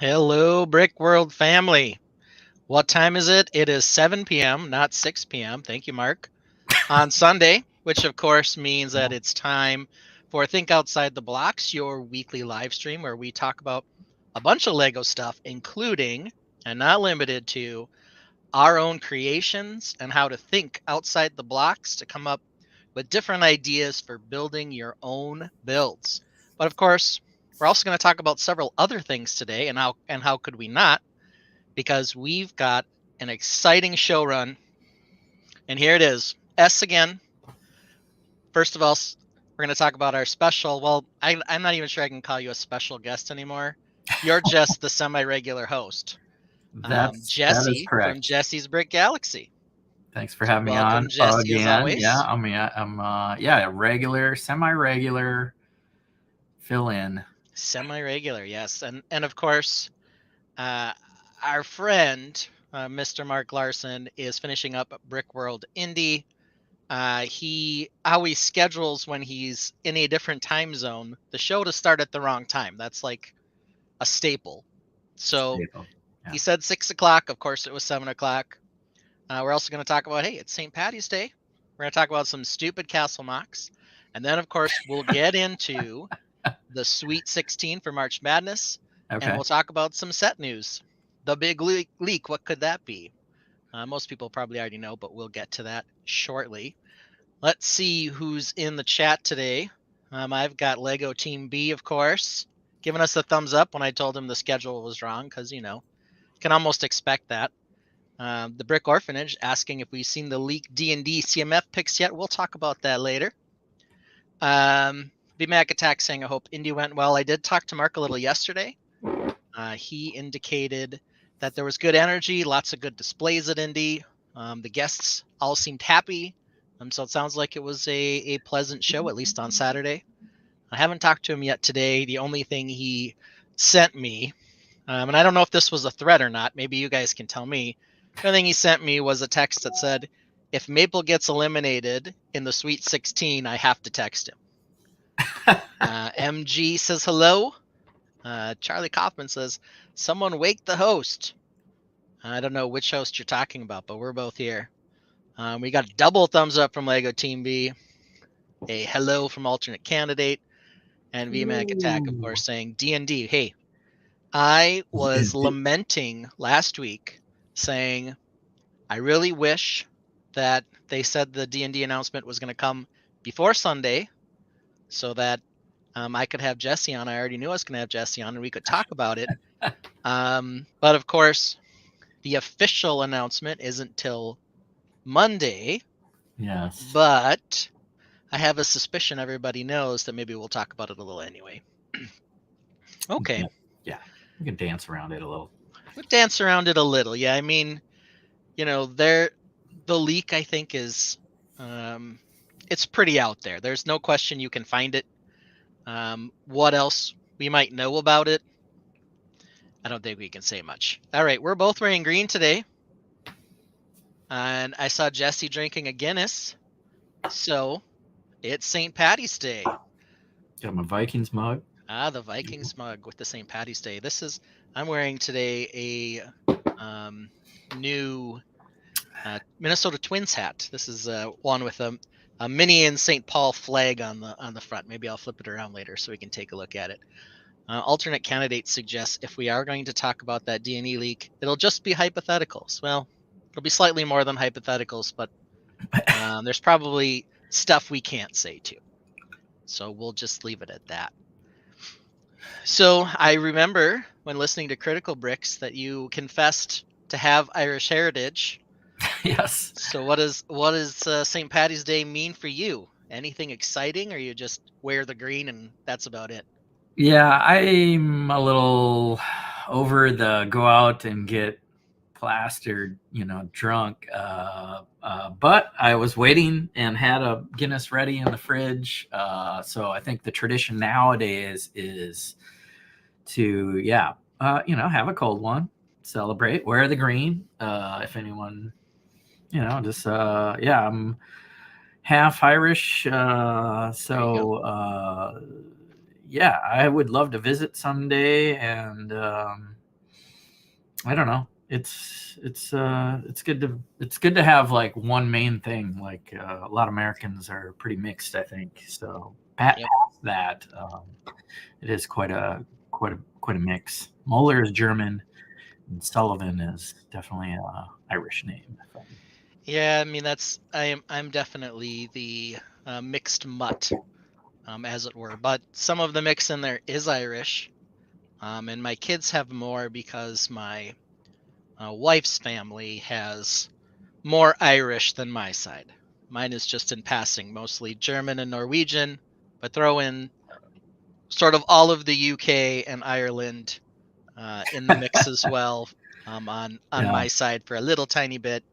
Hello, Brick World family. What time is it? It is 7 p.m., not 6 p.m. Thank you, Mark. On Sunday, which of course means that it's time for Think Outside the Blocks, your weekly live stream where we talk about a bunch of Lego stuff, including and not limited to our own creations and how to think outside the blocks to come up with different ideas for building your own builds. But of course, we're also going to talk about several other things today, and how could we not? Because we've got an exciting show run. And here it is. S again. First of all, we're going to talk about our special. Well, I'm not even sure I can call you a special guest anymore. You're just the semi regular host, That is Jesse from correct. Jesse's Brick Galaxy. Thanks for So, having me welcome, on Jesse, as again. Yeah, always. I'm a regular, semi-regular fill in. Semi regular, yes. And of course, uh, our friend, Mr. Mark Larson, is finishing up Brick World Indie. He always schedules when he's in a different time zone the show to start at the wrong time. That's like a staple. So Staple. he Yeah. said 6 o'clock. Of course, it was 7 o'clock. We're also going to talk about, hey, it's St. Patty's Day. We're going to talk about some stupid castle mocks. And then, of course, we'll get into the Sweet 16 for March Madness. And Okay. we'll talk about some set news. The big leak, what could that be? Most people probably already know, but we'll get to that shortly. Let's see who's in the chat today. I've got Lego Team B, of course, giving us a thumbs up when I told him the schedule was wrong, because, you can almost expect that. The Brick Orphanage asking if we've seen the leaked D&D CMF picks yet. We'll talk about that later. BMAC Attack saying, I hope Indy went well. I did talk to Mark a little yesterday. He indicated that there was good energy, lots of good displays at Indy. The guests all seemed happy. So it sounds like it was a pleasant show, at least on Saturday. I haven't talked to him yet today. The only thing he sent me, and I don't know if this was a threat or not, maybe you guys can tell me. The only thing he sent me was a text that said, if Maple gets eliminated in the Sweet 16, I have to text him. MG says hello. Charlie Kaufman says, someone wake the host. I don't know which host you're talking about, but we're both here. We got a double thumbs up from Lego Team B, a hello from alternate candidate, and VMAC Attack, of course, saying D&D. Hey, I was lamenting last week saying I really wish that they said the D&D announcement was going to come before Sunday so that I could have Jesse on. I already knew I was going to have Jesse on and we could talk about it. But of course, the official announcement isn't till Monday. Yes. But I have a suspicion everybody knows that maybe we'll talk about it a little anyway. Okay. Yeah. Yeah. We can dance around it a little. We'll dance around it a little. Yeah, I mean, the leak I think is it's pretty out there. There's no question you can find it. What else we might know about it? I don't think we can say much. All right, we're both wearing green today. And I saw Jesse drinking a Guinness. So it's St. Patty's Day. Got my Vikings mug. The Vikings mug with the St. Patty's Day. I'm wearing today a new Minnesota Twins hat. This is one with a Minnie and St. Paul flag on the front. Maybe I'll flip it around later so we can take a look at it. Alternate candidate suggests if we are going to talk about that D&E leak, it'll just be hypotheticals. Well, it'll be slightly more than hypotheticals, but there's probably stuff we can't say too. So we'll just leave it at that. So I remember when listening to Critical Bricks that you confessed to have Irish heritage. Yes. So what does St. Patty's Day mean for you? Anything exciting, or you just wear the green and that's about it? Yeah, I'm a little over the go out and get plastered, drunk. But I was waiting and had a Guinness ready in the fridge. So I think the tradition nowadays is to, have a cold one, celebrate, wear the green. If anyone, I'm half Irish. Yeah, I would love to visit someday and I don't know. It's good to have like one main thing. Like a lot of Americans are pretty mixed, I think. So past Yep. that, it is quite a mix. Mueller is German, and Sullivan is definitely a Irish name. Yeah, I mean I'm definitely the mixed mutt, as it were. But some of the mix in there is Irish, and my kids have more because my wife's family has more Irish than my side. Mine is just in passing, mostly German and Norwegian, but throw in sort of all of the UK and Ireland in the mix as well, on Yeah, my side for a little tiny bit,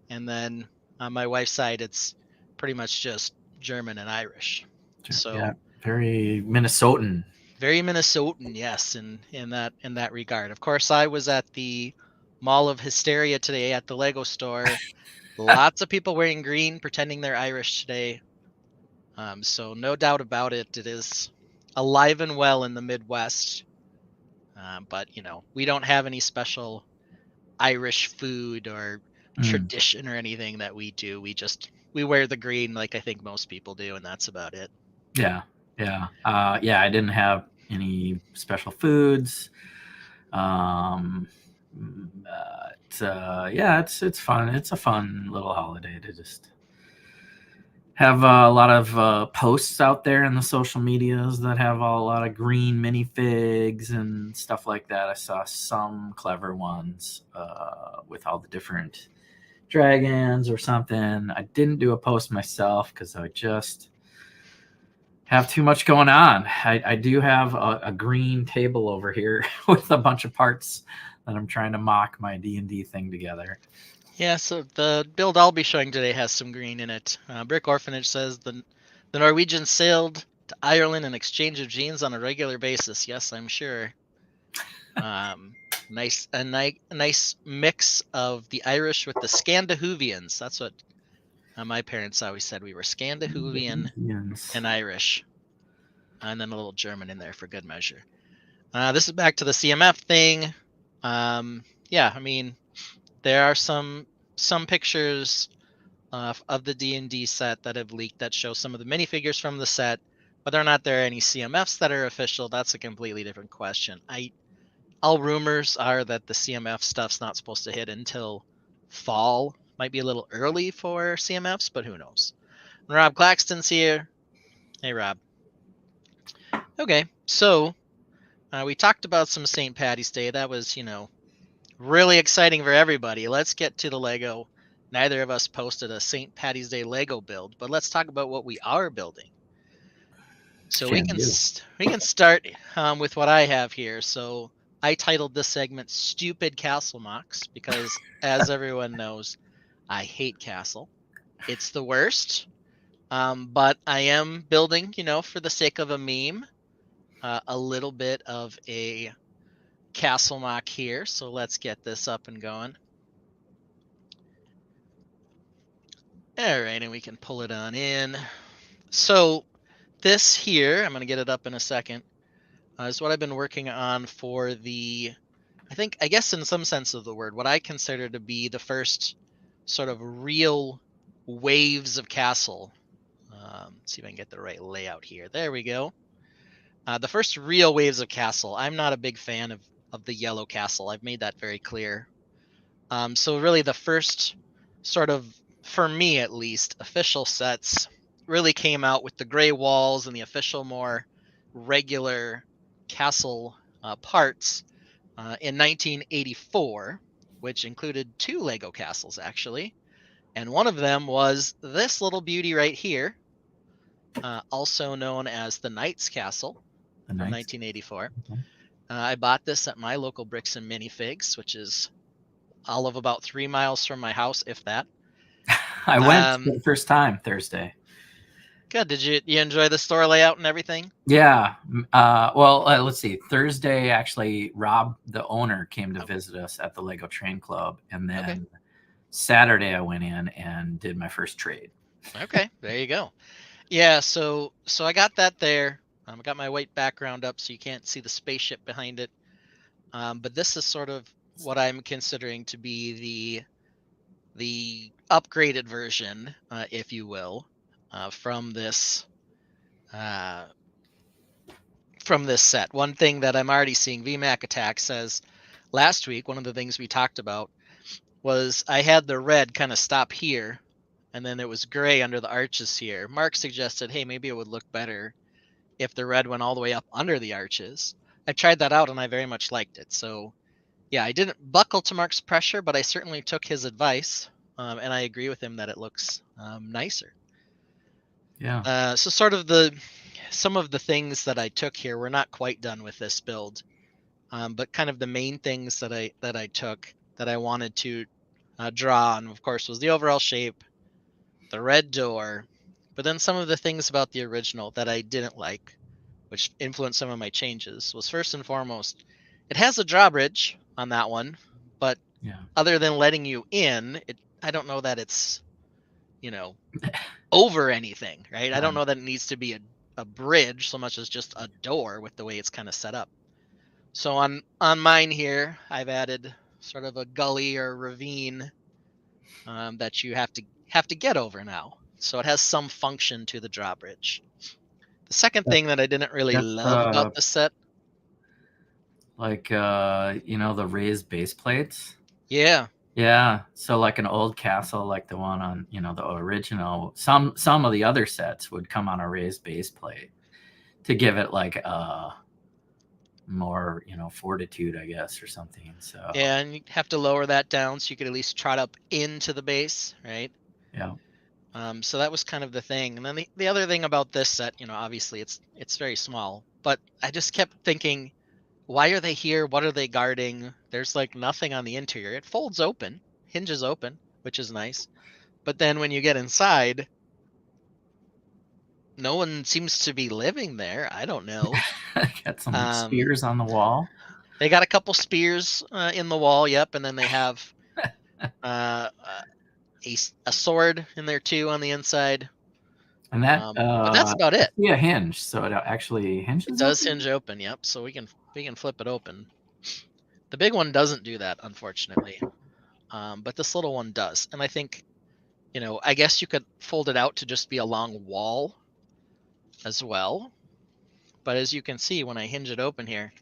and then on my wife's side it's pretty much just German and Irish. yeah, So very Minnesotan. very Minnesotan, yes, in that regard. Of course, I was at the Mall of Hysteria today at the Lego store. Lots of people wearing green, pretending they're Irish today. So no doubt about it, it is alive and well in the Midwest. But we don't have any special Irish food or Mm, tradition or anything that we do. We wear the green like I think most people do, and that's about it. yeah, yeah. I didn't have any special foods. Um, yeah, it's fun. It's a fun little holiday to just have a lot of posts out there in the social medias that have a lot of green minifigs and stuff like that. I saw some clever ones with all the different dragons or something. I didn't do a post myself because I just have too much going on. I do have a green table over here with a bunch of parts that I'm trying to mock my D&D thing together. Yeah, so the build I'll be showing today has some green in it. Brick Orphanage says the Norwegians sailed to Ireland in exchange of jeans on a regular basis. Yes, I'm sure. Um, nice mix of the Irish with the Scandahoovians. That's what my parents always said. We were Scandahoovian Yes. and Irish, and then a little German in there for good measure. This is back to the CMF thing. Yeah, I mean, there are some pictures of the D&D set that have leaked that show some of the minifigures from the set, but they're not there any CMFs that are official. That's a completely different question. All rumors are that the CMF stuff's not supposed to hit until fall. Might be a little early for CMFs, but who knows? Rob Claxton's here. Hey, Rob. Okay, so we talked about some St. Patty's Day. That was, really exciting for everybody. Let's get to the Lego. Neither of us posted a St. Patty's Day Lego build, but let's talk about what we are building. So we Can can do. we can start with what I have here. So I titled this segment "Stupid Castle Mocks" because, as everyone knows, I hate Castle. It's the worst. But I am building, for the sake of a meme, a little bit of a castle mock here. So let's get this up and going. All right, and we can pull it on in. So this here, I'm going to get it up in a second, is what I've been working on for I guess in some sense of the word, what I consider to be the first sort of real waves of castle. Let's see if I can get the right layout here. There we go. The first real waves of castle. I'm not a big fan of the yellow castle. I've made that very clear. So really the first sort of, for me at least, official sets really came out with the gray walls and the official more regular castle parts in 1984, which included 2 Lego castles actually. And one of them was this little beauty right here, also known as the Knight's Castle The from night. 1984. Okay. I bought this at my local Bricks and Minifigs, which is all of about 3 miles from my house, if that. I went for Um, the first time Thursday. Good. Did you enjoy the store layout and everything? Yeah. Well, let's see. Thursday, actually, Rob, the owner, came to Oh, visit us at the Lego Train Club, and okay. then Saturday I went in and did my first trade. Okay. There you go. Yeah. So I got that there. I got my white background up so you can't see the spaceship behind it. But this is sort of what I'm considering to be the upgraded version, if you will, from this set. One thing that I'm already seeing, VMAC Attack says last week, one of the things we talked about was I had the red kind of stop here, and then it was gray under the arches here. Mark suggested, hey, maybe it would look better if the red went all the way up under the arches. I tried that out and I very much liked it. So yeah, I didn't buckle to Mark's pressure, but I certainly took his advice, and I agree with him that it looks nicer. Yeah. So sort of some of the things that I took here, we're not quite done with this build, but kind of the main things that I took that I wanted to draw on, of course, was the overall shape, the red door, but then some of the things about the original that I didn't like, which influenced some of my changes, was first and foremost, it has a drawbridge on that one, but Yeah. other than letting you in, I don't know that it's, over anything, right? I don't know that it needs to be a bridge so much as just a door with the way it's kind of set up. So on mine here, I've added sort of a gully or ravine that you have to get over now. So it has some function to the drawbridge. The second thing that I didn't really love about the set, like the raised base plates. yeah, Yeah, so like an old castle, like the one on the original. Some of the other sets would come on a raised base plate to give it like more fortitude, I guess, or something. So yeah, and you have to lower that down so you could at least trot up into the base, right? yeah. So that was kind of the thing. And then the other thing about this set, obviously it's very small, but I just kept thinking, why are they here? What are they guarding? There's like nothing on the interior. It folds open, hinges open, which is nice. But then when you get inside, no one seems to be living there. I don't know. Got some spears on the wall. They got a couple spears in the wall, yep, and then they have a sword in there too on the inside. And that but that's about it. Yeah, hinge, so it actually hinges. It does hinge open, yep. So we can flip it open. The big one doesn't do that, unfortunately, but this little one does. And I think, I guess you could fold it out to just be a long wall as well. But as you can see, when I hinge it open here,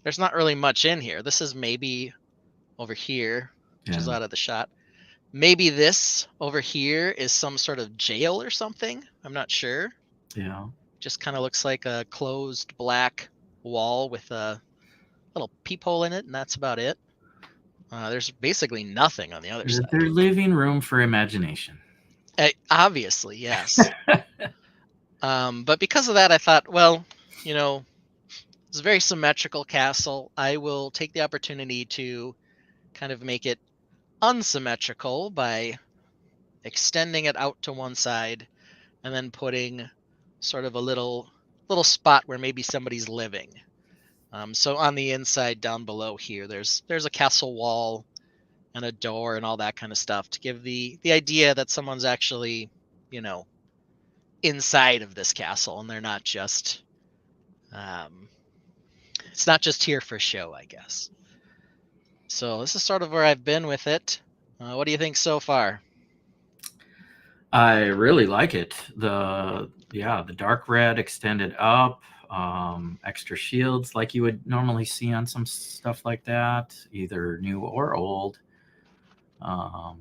there's not really much in here. This is maybe over here, which is out of the shot. Maybe this over here is some sort of jail or something. I'm not sure. Yeah. Just kind of looks like a closed black wall with a little peephole in it, and that's about it. There's basically nothing on the other side. They're leaving room for imagination. Obviously, yes. But because of that, I thought, well, it's a very symmetrical castle. I will take the opportunity to kind of make it unsymmetrical by extending it out to one side and then putting sort of a little spot where maybe somebody's living. So on the inside down below here, there's a castle wall and a door and all that kind of stuff to give the idea that someone's actually, inside of this castle and they're not just it's not just here for show, I guess. So this is sort of where I've been with it. What do you think so far? I really like it. The dark red extended up, extra shields like you would normally see on some stuff like that, either new or old. The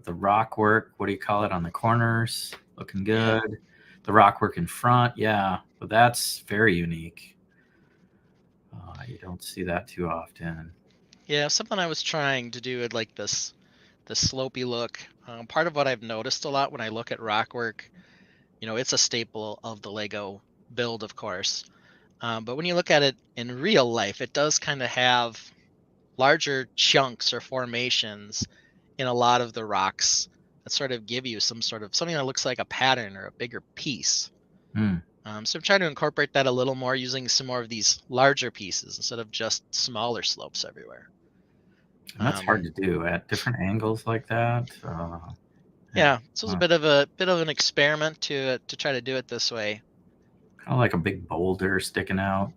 rock work, what do you call it, on the corners, looking good. Yeah. The rock work in front, yeah, but that's very unique. You don't see that too often. Yeah, something I was trying to do with like this, the slopey look. Part of what I've noticed a lot when I look at rock work, it's a staple of the Lego build, of course. But when you look at it in real life, it does kind of have larger chunks or formations in a lot of the rocks that sort of give you something that looks like a pattern or a bigger piece. So I'm trying to incorporate that a little more using some more of these larger pieces instead of just smaller slopes everywhere. And that's hard to do at different angles like that. Yeah, so it was a bit of an experiment to try to do it this way. Kind of like a big boulder sticking out.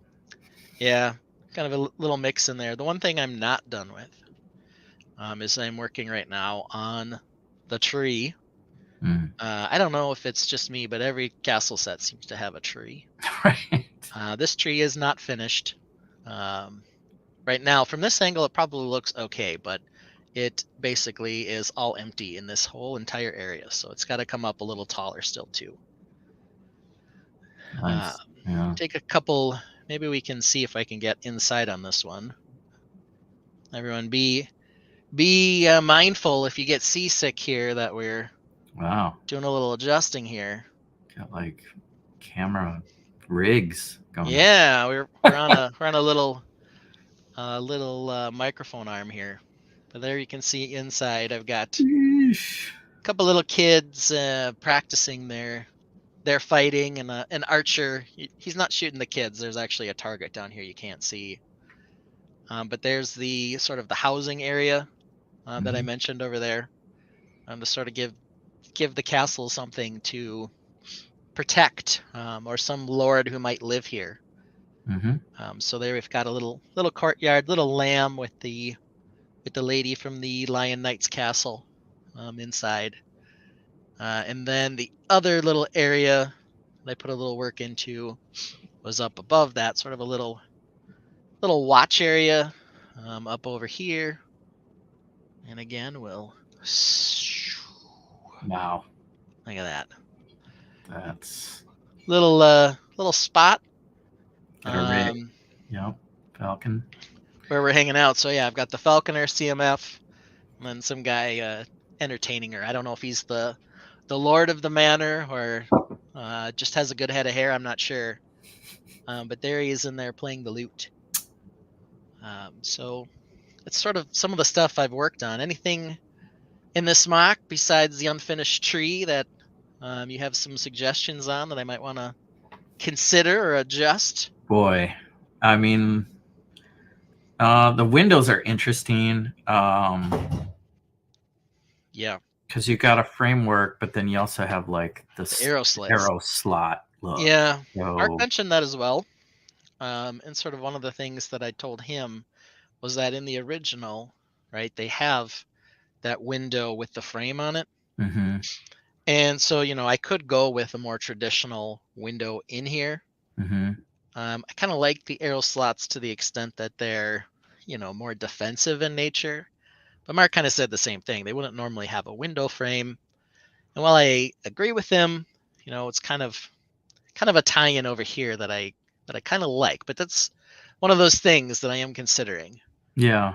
Yeah, kind of a little mix in there. The one thing I'm not done with is I'm working right now on the tree. Mm. I don't know if it's just me, but every castle set seems to have a tree. Right. This tree is not finished. Right now, from this angle, it probably looks okay, but it basically is all empty in this whole entire area. So it's got to come up a little taller still too. Nice. Yeah. Take a couple, maybe we can see if I can get inside on this one. Everyone be mindful if you get seasick here that we're Wow. doing a little adjusting here. Got like camera rigs going. Yeah, we're on a little microphone arm here. But there you can see inside. I've got Sheesh. a couple little kids practicing their fighting, and an archer. He's not shooting the kids. There's actually a target down here you can't see. But there's the sort of the housing area that I mentioned over there, to sort of give the castle something to protect, or some lord who might live here. So there we've got a little courtyard, little lamb with the lady from the Lion Knight's castle inside. And then the other little area that I put a little work into was up above that, sort of a little watch area up over here. And again, we'll Wow. look at that. That's Little spot. Yep. Falcon. Where we're hanging out. So yeah, I've got the Falconer CMF, and then some guy entertaining her. I don't know if he's the lord of the manor or just has a good head of hair. I'm not sure. But there he is in there playing the lute. So it's sort of some of the stuff I've worked on. Anything in this mock besides the unfinished tree that you have some suggestions on that I might want to consider or adjust? Boy, I mean, the windows are interesting. Yeah. Because you got a framework, but then you also have like the arrow slits. Arrow slot look. Yeah. So, Mark mentioned that as well. And sort of one of the things that I told him was that in the original, right, they have that window with the frame on it. And so, I could go with a more traditional window in here. I kind of like the arrow slots to the extent that they're, more defensive in nature. But Mark kind of said the same thing. They wouldn't normally have a window frame. And while I agree with him, it's kind of a tie-in over here that I kind of like. But that's one of those things that I am considering. Yeah.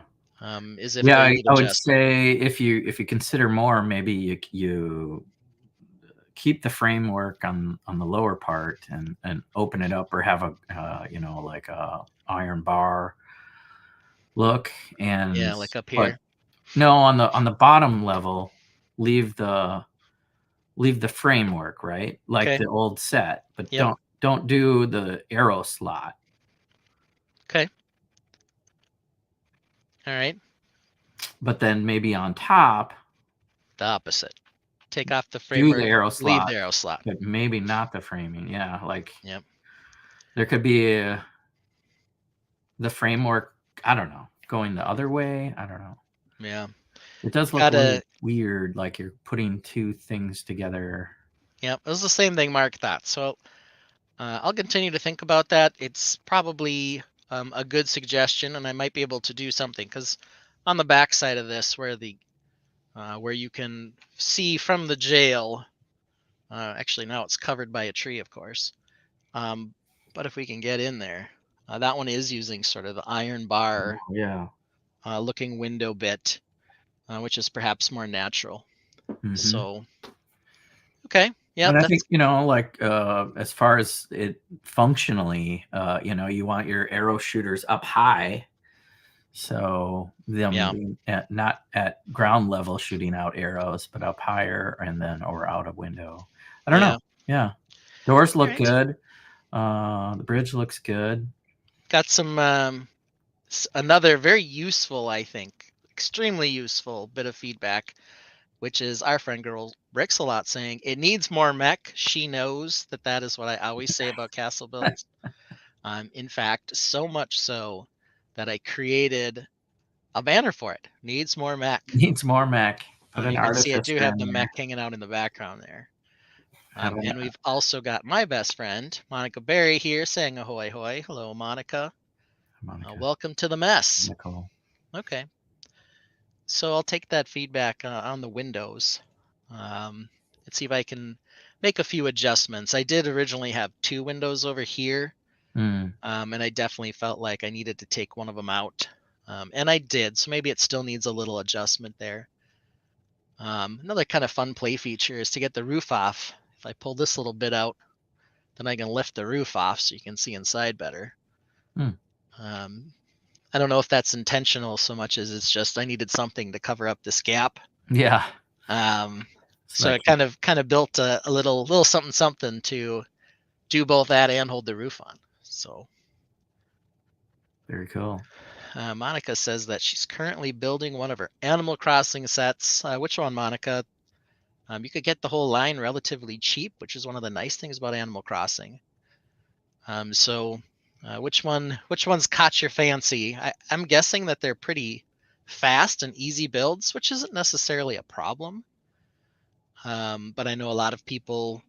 Is if I would say if you consider more, maybe you keep the framework on the lower part and open it up, or have a like a iron bar look, and like up here. No, on the bottom level, leave the framework, right? Like the old set, but don't do the arrow slot. Okay. All right. But then maybe on top, the opposite. Take off the framework, do the arrow slot, leave the arrow slot. But maybe not the framing. Yeah, like yep. There could be the framework, I don't know, going the other way. I don't know. Yeah. It does look really weird, like you're putting two things together. Yep, it was the same thing Mark thought. So I'll continue to think about that. It's probably a good suggestion, and I might be able to do something, because on the back side of this, where you can see from the jail, actually now it's covered by a tree, of course. But if we can get in there, that one is using sort of the iron bar looking window bit, which is perhaps more natural. So, okay. Yeah, and I think like as far as it functionally, you want your arrow shooters up high, so them not at ground level shooting out arrows, but up higher, and then or out a window. I don't know. Yeah, doors look good. The bridge looks good. Got some another very useful, I think, extremely useful bit of feedback, which is our friend girl Brixalot saying it needs more mech. She knows that is what I always say about castle builds. In fact, so much so that I created a banner for it. Needs more mech. Needs more mech. Put an You can see I do artificer have in the there. mech hanging out in the background there. Have And we've also got my best friend, Monica Berry, here saying ahoy hoy. Hello, Monica. Monica. Welcome to the mess. Nicole. Okay. So I'll take that feedback on the windows. Let's see if I can make a few adjustments. I did originally have 2 windows over here, and I definitely felt like I needed to take one of them out, and I did. So maybe it still needs a little adjustment there. Another kind of fun play feature is to get the roof off. If I pull this little bit out, then I can lift the roof off so you can see inside better. I don't know if that's intentional so much as it's just I needed something to cover up this gap. Yeah. So I kind of built a little something to do both that and hold the roof on. So very cool. Monica says that she's currently building one of her Animal Crossing sets. Which one, Monica? You could get the whole line relatively cheap, which is one of the nice things about Animal Crossing. Which one's caught your fancy? I'm guessing that they're pretty fast and easy builds, which isn't necessarily a problem. But I know a lot of people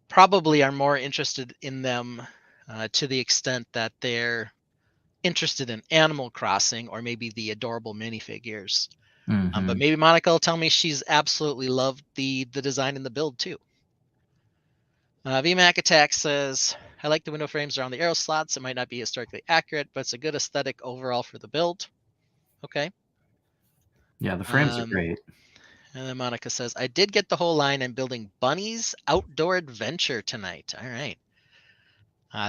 probably are more interested in them to the extent that they're interested in Animal Crossing or maybe the adorable minifigures. But maybe Monica will tell me she's absolutely loved the design and the build too. VMAC Attack says, I like the window frames around the arrow slots. It might not be historically accurate, but it's a good aesthetic overall for the build. Okay. Yeah, the frames are great. And then Monica says, I did get the whole line. I'm building Bunny's Outdoor Adventure tonight. All right.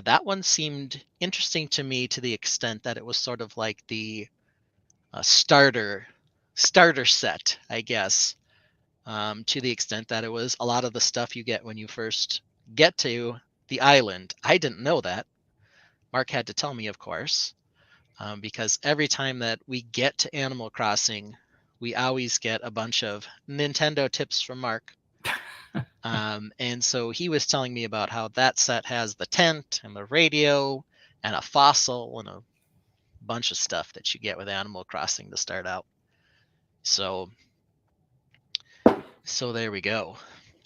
That one seemed interesting to me to the extent that it was sort of like the starter set, I guess, to the extent that it was a lot of the stuff you get when you first get to the island. I didn't know that. Mark had to tell me, of course, because every time that we get to Animal Crossing, we always get a bunch of Nintendo tips from Mark. And so he was telling me about how that set has the tent and the radio and a fossil and a bunch of stuff that you get with Animal Crossing to start out. So there we go.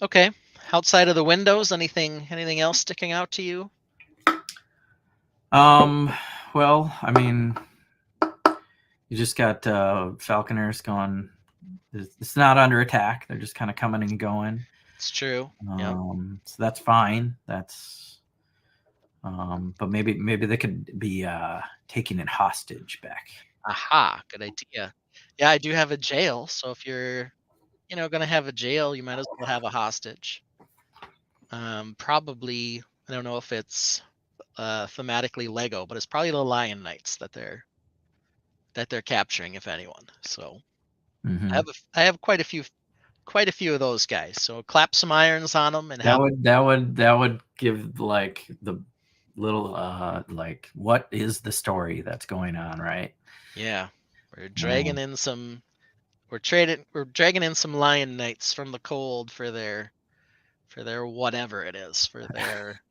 Okay. Outside of the windows, anything else sticking out to you? Well, I mean, you just got falconers going. It's not under attack. They're just kind of coming and going. It's true. So that's fine. That's but maybe they could be taking it hostage back. Aha, good idea. Yeah, I do have a jail, so if you're going to have a jail, you might as well have a hostage. Probably, I don't know if it's thematically Lego, but it's probably the Lion Knights that they're capturing, if anyone. So I have quite a few of those guys. So clap some irons on them and that would give like the little like what is the story that's going on, right? Yeah, we're dragging in some. We're dragging in some Lion Knights from the cold for their whatever it is, for their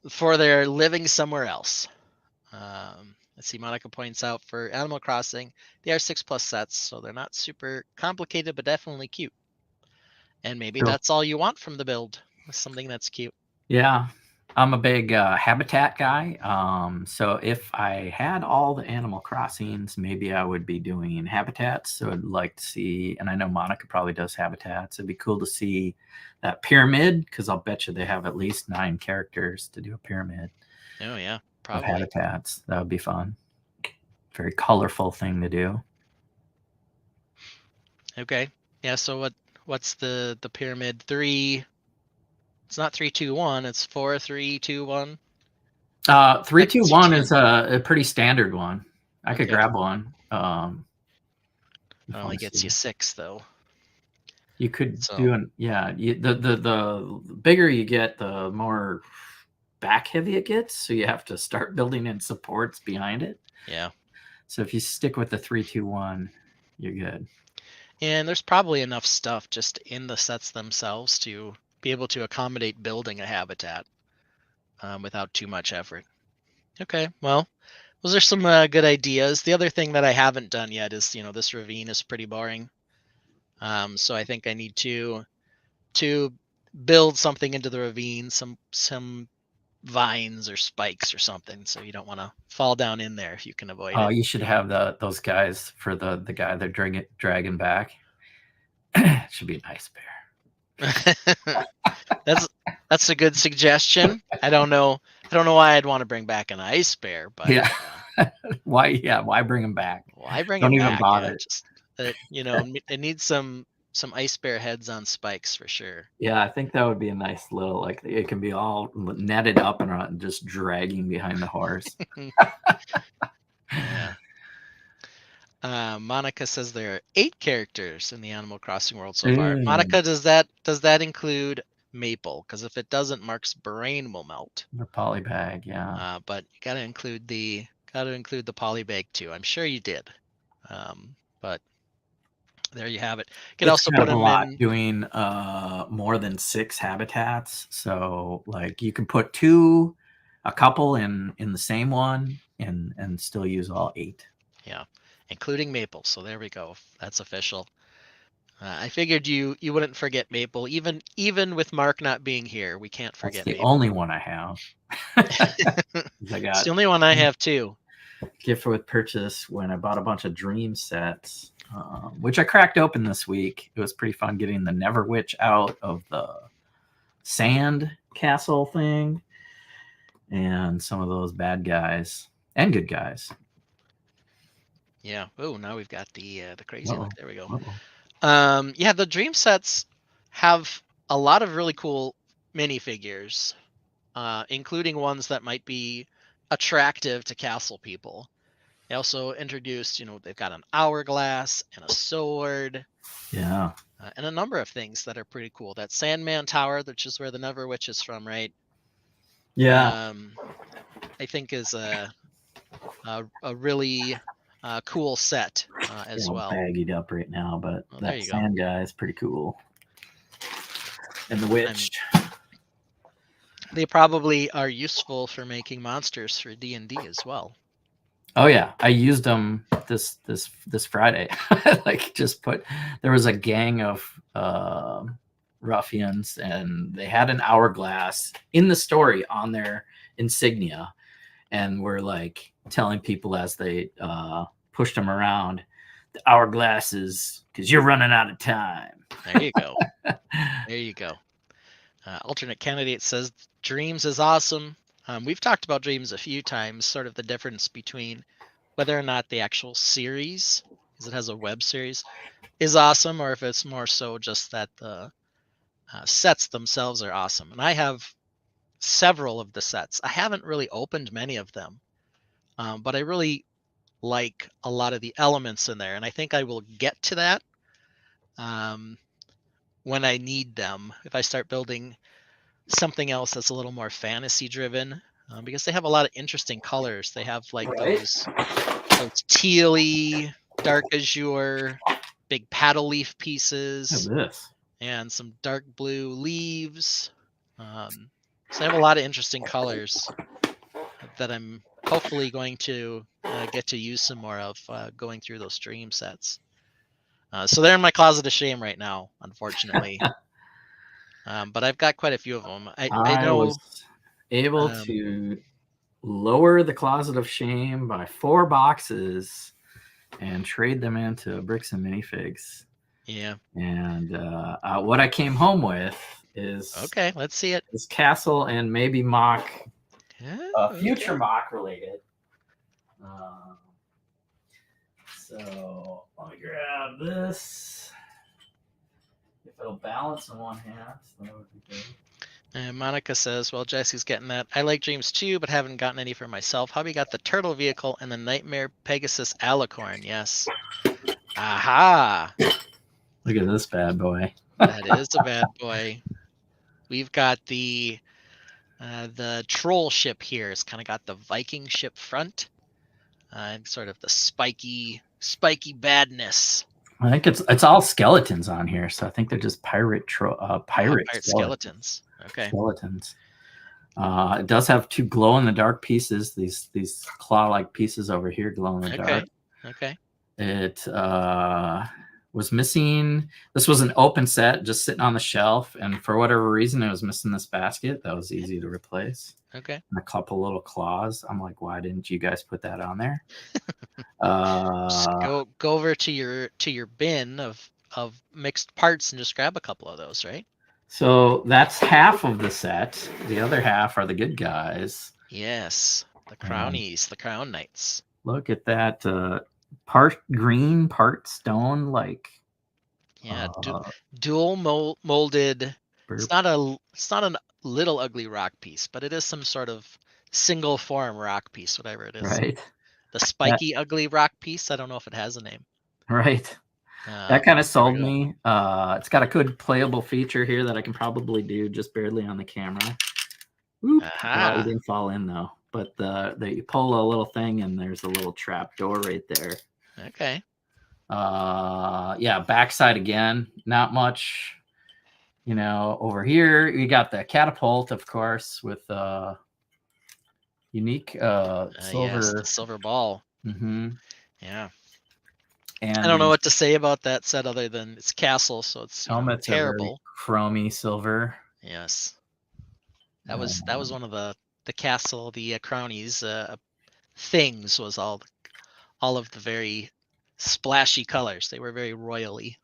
for their living somewhere else. Let's see, Monica points out for Animal Crossing, they are 6+ sets, so they're not super complicated, but definitely cute. And maybe that's all you want from the build, something that's cute. Yeah, I'm a big habitat guy. So if I had all the Animal Crossings, maybe I would be doing habitats. So I'd like to see, and I know Monica probably does habitats. It'd be cool to see that pyramid, because I'll bet you they have at least 9 characters to do a pyramid. Oh yeah, probably. Of habitats. That would be fun. Very colorful thing to do. Okay. Yeah. So what's the pyramid 3? It's not 3, 2, 1. It's 4, 3, 2, 1. 3, 2, 1 is a pretty standard one. I could grab one. It only gets you 6 though. You could do an the bigger you get, the more back heavy it gets. So you have to start building in supports behind it. Yeah. So if you stick with the 3, 2, 1, you're good. And there's probably enough stuff just in the sets themselves to be able to accommodate building a habitat without too much effort. Okay, well, Those are some good ideas. The other thing that I haven't done yet is, this ravine is pretty boring. So I think I need to build something into the ravine, some vines or spikes or something, so you don't want to fall down in there if you can avoid Oh, it. you should have those guys for the guy they're dragging back. Should be an ice bear. That's a good suggestion. I don't know why I'd want to bring back an ice bear, but Yeah. Why? Yeah. Why bring him back? why bring Don't it even back? bother. Just it needs some ice bear heads on spikes for sure. Yeah, I think that would be a nice little, like, it can be all netted up and just dragging behind the horse. Yeah. Monica says there are 8 characters in the Animal Crossing world so far. Monica, does that include Maple? Because if it doesn't, Mark's brain will melt. The polybag, yeah. But you gotta include the polybag too. I'm sure you did. But there you have it. You can also put them in doing more than 6 habitats. So like you can put a couple in the same one and still use all 8. Yeah, including Maple. So there we go. That's official. I figured you wouldn't forget Maple, even with Mark not being here. We can't forget. That's the Maple. only one I have. It's the only one I have too. Gift with purchase when I bought a bunch of dream sets, which I cracked open this week. It was pretty fun getting the Neverwitch out of the sand castle thing, and some of those bad guys and good guys. Yeah. Oh, now we've got the crazy look. There we go. Uh-oh. Yeah, the dream sets have a lot of really cool minifigures, including ones that might be attractive to castle people. They also introduced, they've got an hourglass and a sword. Yeah. And a number of things that are pretty cool. That Sandman Tower, which is where the Neverwitch is from, right? Yeah. I think is a really cool set as well. Baggied up right now, but that sand guy is pretty cool. And the witch. They probably are useful for making monsters for D&D as well. Oh yeah, I used them this Friday. There was a gang of ruffians, and they had an hourglass in the story on their insignia, and were like telling people as they pushed them around, the hourglass is because you're running out of time. There you go. There you go. Alternate candidate says Dreams is awesome. We've talked about Dreams a few times, sort of the difference between whether or not the actual series, because it has a web series, is awesome, or if it's more so just that the sets themselves are awesome. And I have several of the sets. I haven't really opened many of them, but I really like a lot of the elements in there, and I think I will get to that when I need them, if I start building something else that's a little more fantasy driven, because they have a lot of interesting colors. They have like those tealy, dark azure, big paddle leaf pieces, and some dark blue leaves. So they have a lot of interesting colors that I'm hopefully going to get to use some more of going through those dream sets. So they're in my closet of shame right now, unfortunately. But I've got quite a few of them. I know was able to lower the closet of shame by 4 boxes and trade them into bricks and minifigs. Yeah. And what I came home with is let's see it. This castle and maybe mock, future mock related. So let me grab this. If it'll balance in one hand, that would be good. And Monica says, well, Jesse's getting that. I like Dreams too, but haven't gotten any for myself. Hubby got the turtle vehicle and the Nightmare Pegasus Alicorn. Yes. Aha. Look at this bad boy. That is a bad boy. We've got the troll ship here. It's kind of got the Viking ship front. And sort of the spiky badness. I think it's all skeletons on here, so I think they're just pirate skeletons. Okay. Skeletons. It does have 2 glow in the dark pieces. These claw like pieces over here glow in the dark. Okay. It was missing. This was an open set just sitting on the shelf, and for whatever reason, it was missing this basket. That was easy to replace. Okay. And a couple little claws. I'm like, why didn't you guys put that on there? Just go over to your bin of mixed parts and just grab a couple of those, right? So that's half of the set. The other half are the good guys. Yes, the Crownies, the Crown Knights. Look at that. Part green, part stone, like yeah, dual molded. burp. It's not a little ugly rock piece, but it is some sort of single form rock piece, whatever it is. Right. The spiky ugly rock piece. I don't know if it has a name. Right. That kind of sold me. It's got a good playable feature here that I can probably do just barely on the camera. Oop. Well, it didn't fall in though. But you pull a little thing and there's a little trap door right there. Okay. Yeah, backside again. Not much. Over here you got the catapult, of course, with unique silver. Yes, the silver ball. Mm-hmm. Yeah. And I don't know what to say about that set other than it's castle, so it's terrible. Chromy silver. Yes. That was one of the castle, the Crownies things was all of the very splashy colors. They were very royally.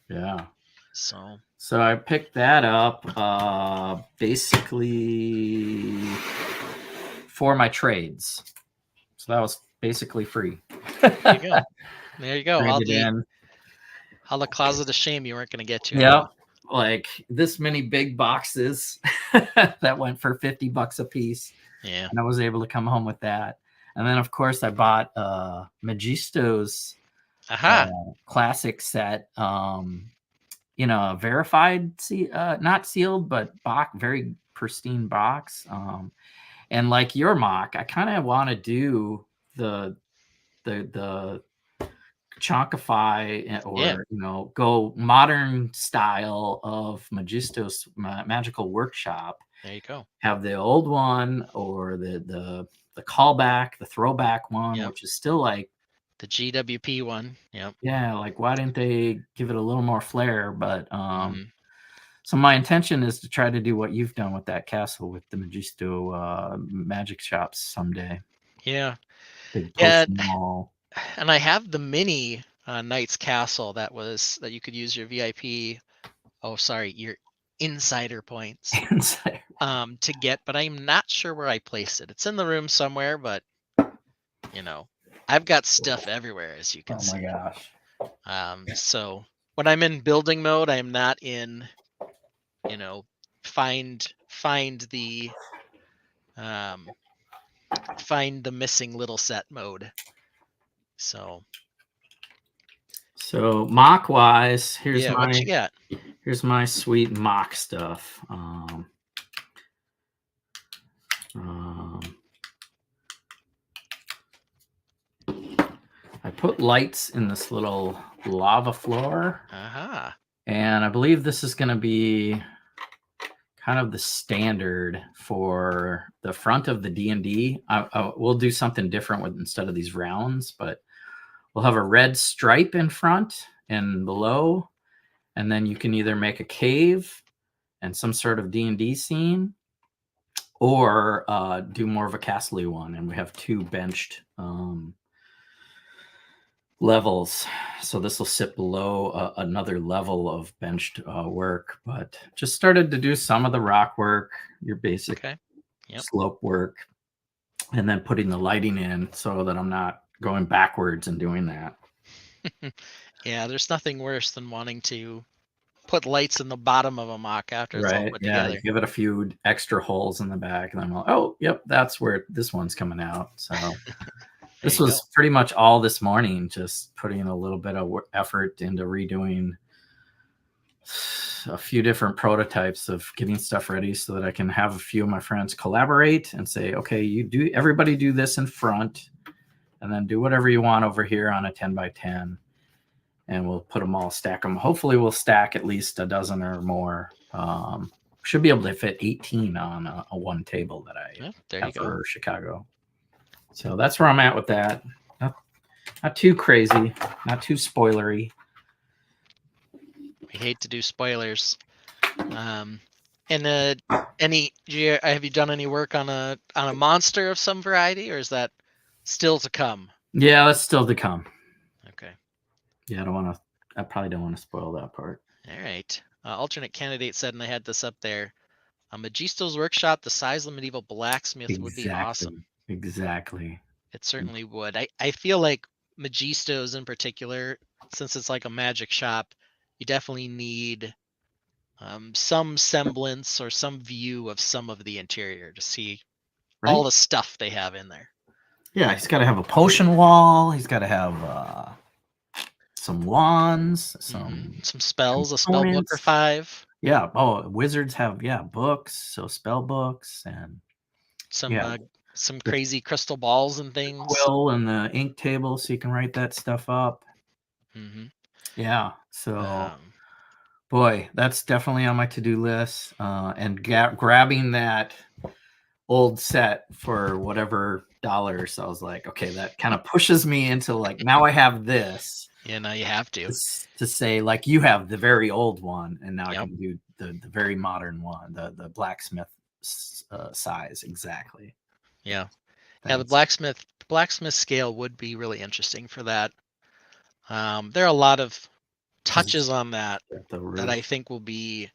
Yeah. So I picked that up basically for my trades. So that was basically free. There you go. There you go. All the closet of shame you weren't going to get to. Yeah. Like this many big boxes that went for $50 a piece. Yeah. And I was able to come home with that. And then, of course, I bought Magisto's classic set. Verified, not sealed, but very pristine box. And like your mock, I kind of want to do the chonkify or go modern style of Magisto's Magical Workshop. There you go. Have the old one or the callback, the throwback one, which is still like the GWP one. Yep. Yeah, like why didn't they give it a little more flair? But so my intention is to try to do what you've done with that castle with the Magisto magic shops someday. Yeah. Big mall. And I have the mini Knights Castle that you could use your VIP. Oh, sorry, your insider points to get, but I'm not sure where I placed it. It's in the room somewhere, but I've got stuff everywhere, as you can see. Oh my gosh. So when I'm in building mode, I'm not in, find the missing little set mode. So mock wise, here's what you got? Here's my sweet mock stuff. I put lights in this little lava floor. And I believe this is going to be kind of the standard for the front of the D&D. We'll do something different instead of these rounds, but we'll have a red stripe in front and below, and then you can either make a cave and some sort of D&D scene, or do more of a castle-y one. And we have 2 benched levels, so this will sit below another level of benched work. But just started to do some of the rock work, your basic slope work, and then putting the lighting in so that I'm not going backwards and doing that. Yeah, there's nothing worse than wanting to put lights in the bottom of a mock after it's all put together. Give it a few extra holes in the back, and then that's where this one's coming out. So this was pretty much all this morning, just putting a little bit of effort into redoing a few different prototypes of getting stuff ready so that I can have a few of my friends collaborate and say, okay, everybody do this in front, and then do whatever you want over here on a 10x10, and we'll put them all, stack them. Hopefully we'll stack at least a dozen or more should be able to fit 18 on a one table that I Yeah, there have you go. for Chicago. So that's where I'm at with that. Not too crazy, not too spoilery. We hate to do spoilers. And have you done any work on a monster of some variety, or is that still to come? Yeah, that's still to come. Okay. Yeah, I probably don't want to spoil that part. All right. Alternate candidate said, and I had this up there. Magisto's workshop, the size of the medieval blacksmith would be awesome. Exactly. It certainly would. I feel like Magisto's in particular, since it's like a magic shop, you definitely need some semblance or some view of some of the interior to see all the stuff they have in there. Yeah, he's got to have a potion wall. He's got to have some wands, some spells, a spell book or 5. Yeah. Oh, wizards have books, so spell books and some crazy crystal balls and things. Quill and the ink table, so you can write that stuff up. Mm-hmm. Yeah. So, boy, that's definitely on my to-do list. And grabbing that old set for whatever $. So I was like, okay, that kind of pushes me into like, now I have this. Yeah, now you have to say like you have the very old one, and now I can do the very modern one, the blacksmith size exactly. Yeah. The blacksmith scale would be really interesting for that. There are a lot of touches on that that I think will be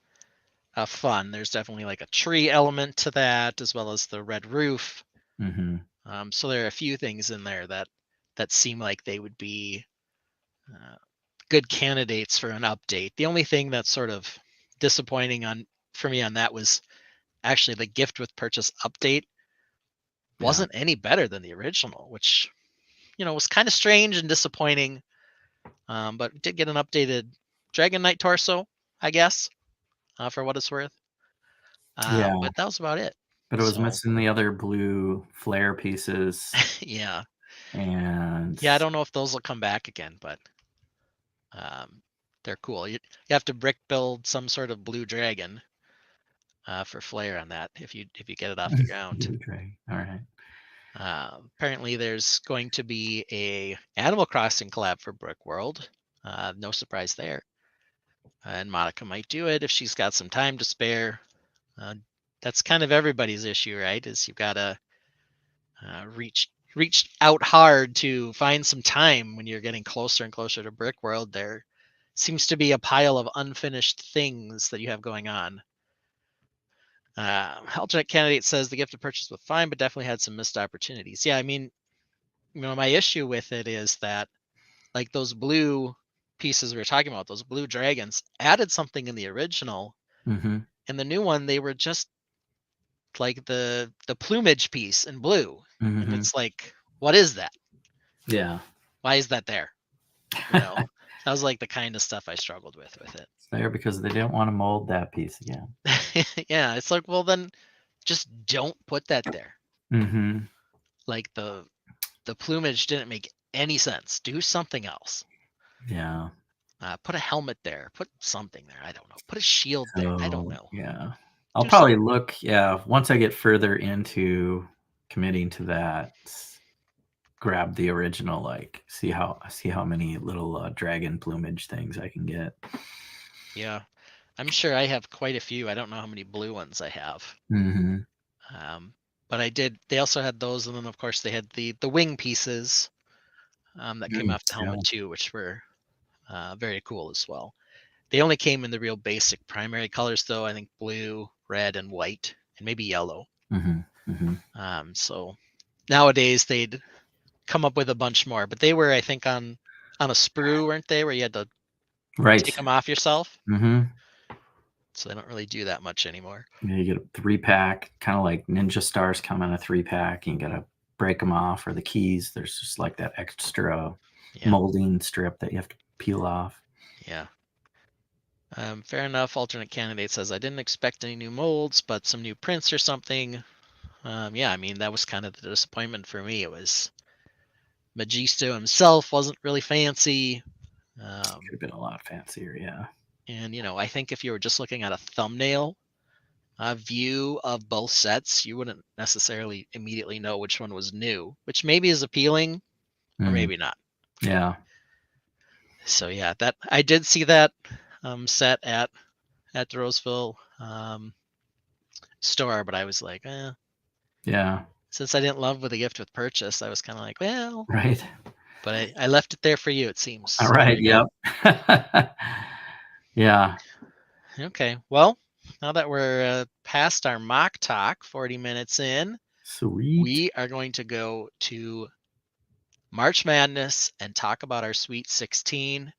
fun. There's definitely like a tree element to that, as well as the red roof. Mm-hmm. So there are a few things in there that seem like they would be good candidates for an update. The only thing that's sort of disappointing for me on that was actually the gift with purchase update wasn't any better than the original, which was kind of strange and disappointing. But did get an updated Dragon Knight torso, I guess, for what it's worth. But that was about it. But it was missing the other blue flare pieces. Yeah. And I don't know if those will come back again, but they're cool. You have to brick build some sort of blue dragon for flare on that if you get it off the ground. All right. Apparently there's going to be a Animal Crossing collab for Brick World. No surprise there. And Monica might do it if she's got some time to spare. That's kind of everybody's issue, right? Is you've got to reach out hard to find some time when you're getting closer and closer to Brick World. There seems to be a pile of unfinished things that you have going on. Alternate candidate says the gift of purchase was fine, but definitely had some missed opportunities. Yeah, I mean, my issue with it is that like those blue pieces we were talking about, those blue dragons added something in the original. Mm-hmm. In the new one, they were just like the plumage piece in blue. Mm-hmm. And it's like, what is that? Yeah. Why is that there? That was like the kind of stuff I struggled with it. It's there because they didn't want to mold that piece again. Yeah, it's like, well, then just don't put that there. Mm-hmm. Like the plumage didn't make any sense. Do something else. Yeah. Put a helmet there. Put something there. I don't know. Put a shield there. I don't know. Yeah. I'll probably look. Yeah. Once I get further into committing to that, grab the original. Like see how many little dragon plumage things I can get. Yeah, I'm sure I have quite a few. I don't know how many blue ones I have. Mm-hmm. But I did. They also had those, and then of course they had the wing pieces that came off the helmet too, which were very cool as well. They only came in the real basic primary colors, though. I think blue, red, and white, and maybe yellow. Mm-hmm. Mm-hmm. So nowadays they'd come up with a bunch more, but they were, I think, on a sprue, weren't they? Where you had to take them off yourself. Mm-hmm. So they don't really do that much anymore. Yeah, you get a 3-pack, kind of like Ninja Stars come in a 3-pack. You gotta break them off, or the keys. There's just like that extra molding strip that you have to peel off. Yeah. Fair enough. Alternate candidate says, I didn't expect any new molds, but some new prints or something. Yeah, I mean, that was kind of the disappointment for me. It was Magisto himself wasn't really fancy. Could have been a lot fancier, yeah. And, I think if you were just looking at a thumbnail, view of both sets, you wouldn't necessarily immediately know which one was new, which maybe is appealing or Mm, maybe not. yeah. So yeah, that I did see that set at the Roseville store, but I was like, Yeah. since I didn't love with the gift with purchase, I was kind of like, well, Right. but I left it there for you, it seems. All So there right. you go. Yep. Yeah. Okay, well, now that we're past our mock talk, 40 minutes in, Sweet. we are going to go to March Madness and talk about our Sweet 16.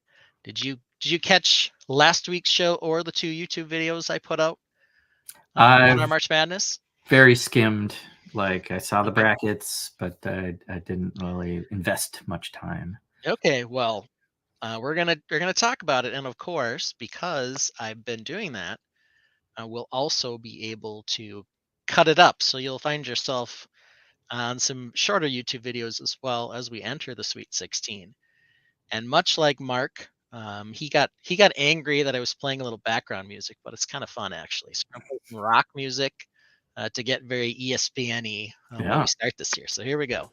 Did you catch last week's show or the 2 YouTube videos I put out on our I've March Madness? very skimmed. Like I saw the Okay. brackets, but I didn't really invest much time. Okay, well, we're gonna talk about it, and of course, because I've been doing that, we'll also be able to cut it up, so you'll find yourself on some shorter YouTube videos as well as we enter the Sweet 16. And much like Mark, he got angry that I was playing a little background music, but it's kind of fun actually. So I'm playing some rock music to get very ESPN-y when Yeah. we start this year. So here we go.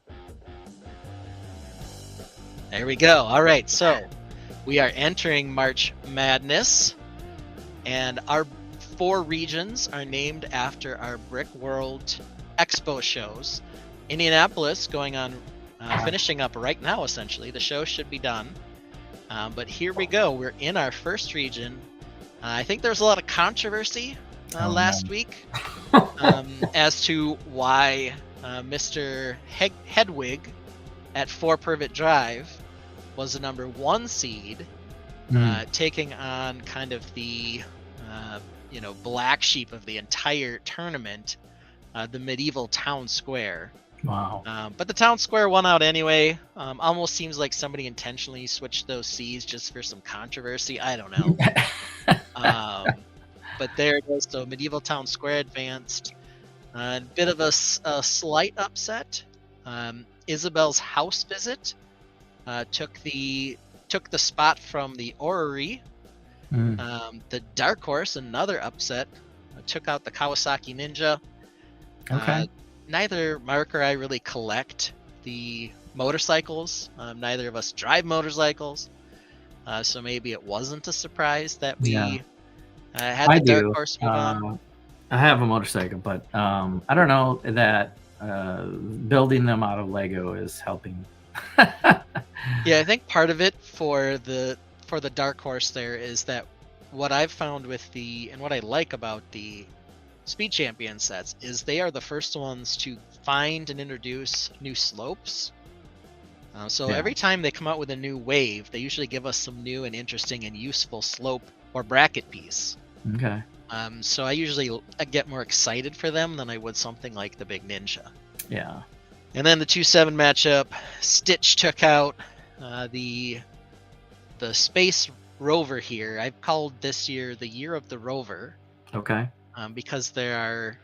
There we go. All right, so we are entering March Madness, and our 4 regions are named after our Brick World Expo shows. Indianapolis going on, finishing up right now. Essentially, the show should be done. But here we go. We're in our first region. I think there was a lot of controversy last week as to why Mr. Hedwig at 4 Privet Drive was the number 1 seed, taking on kind of the black sheep of the entire tournament, the Medieval Town Square. Wow. But the Town Square won out anyway. Almost seems like somebody intentionally switched those C's just for some controversy. I don't know. But there it is. So Medieval Town Square advanced. A bit of a slight upset. Isabel's House Visit took the spot from the Orrery. The Dark Horse, another upset, took out the Kawasaki Ninja. Okay. Neither Mark or I really collect the motorcycles. Neither of us drive motorcycles. So maybe it wasn't a surprise that we had the Dark Horse move on. I have a motorcycle, but I don't know that building them out of Lego is helping. Yeah, I think part of it for the Dark Horse there is that what I've found with and what I like about the Speed Champion sets is they are the first ones to find and introduce new slopes. Every time they come out with a new wave, they usually give us some new and interesting and useful slope or bracket piece. Okay. So I usually get more excited for them than I would something like the Big Ninja. Yeah. And then the 2-7 matchup, Stitch took out the Space Rover here. I've called this year the Year of the Rover. Okay. Because there are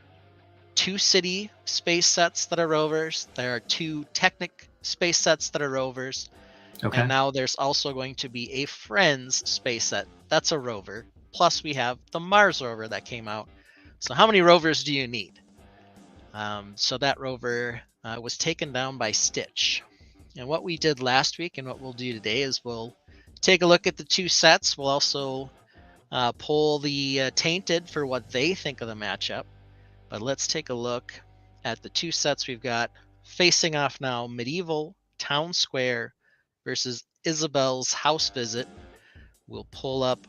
2 city space sets that are rovers. There are 2 Technic space sets that are rovers. Okay. And now there's also going to be a Friends space set that's a rover. Plus we have the Mars rover that came out. So how many rovers do you need? So that rover was taken down by Stitch. And what we did last week and what we'll do today is we'll take a look at the 2 sets. We'll also poll the Tainted for what they think of the matchup. But let's take a look at the 2 sets we've got facing off now. Medieval Town Square versus Isabel's House Visit. We'll pull up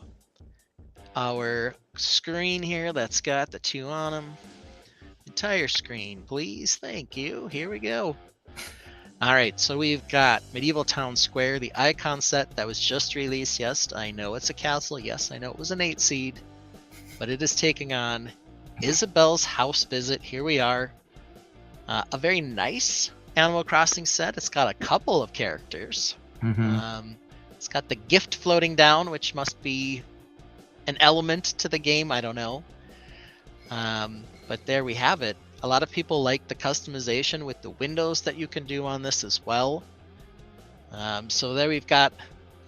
our screen here that's got the 2 on them. Entire screen, please. Thank you. Here we go. All right, so we've got Medieval Town Square, the Icon set that was just released. Yes, I know it's a castle. Yes, I know it was an 8 seed. But it is taking on Isabel's House Visit. Here we are. A very nice Animal Crossing set. It's got a couple of characters. It's got the gift floating down, which must be an element to the game. I don't know. But there we have it. A lot of people like the customization with the windows that you can do on this as well. So there we've got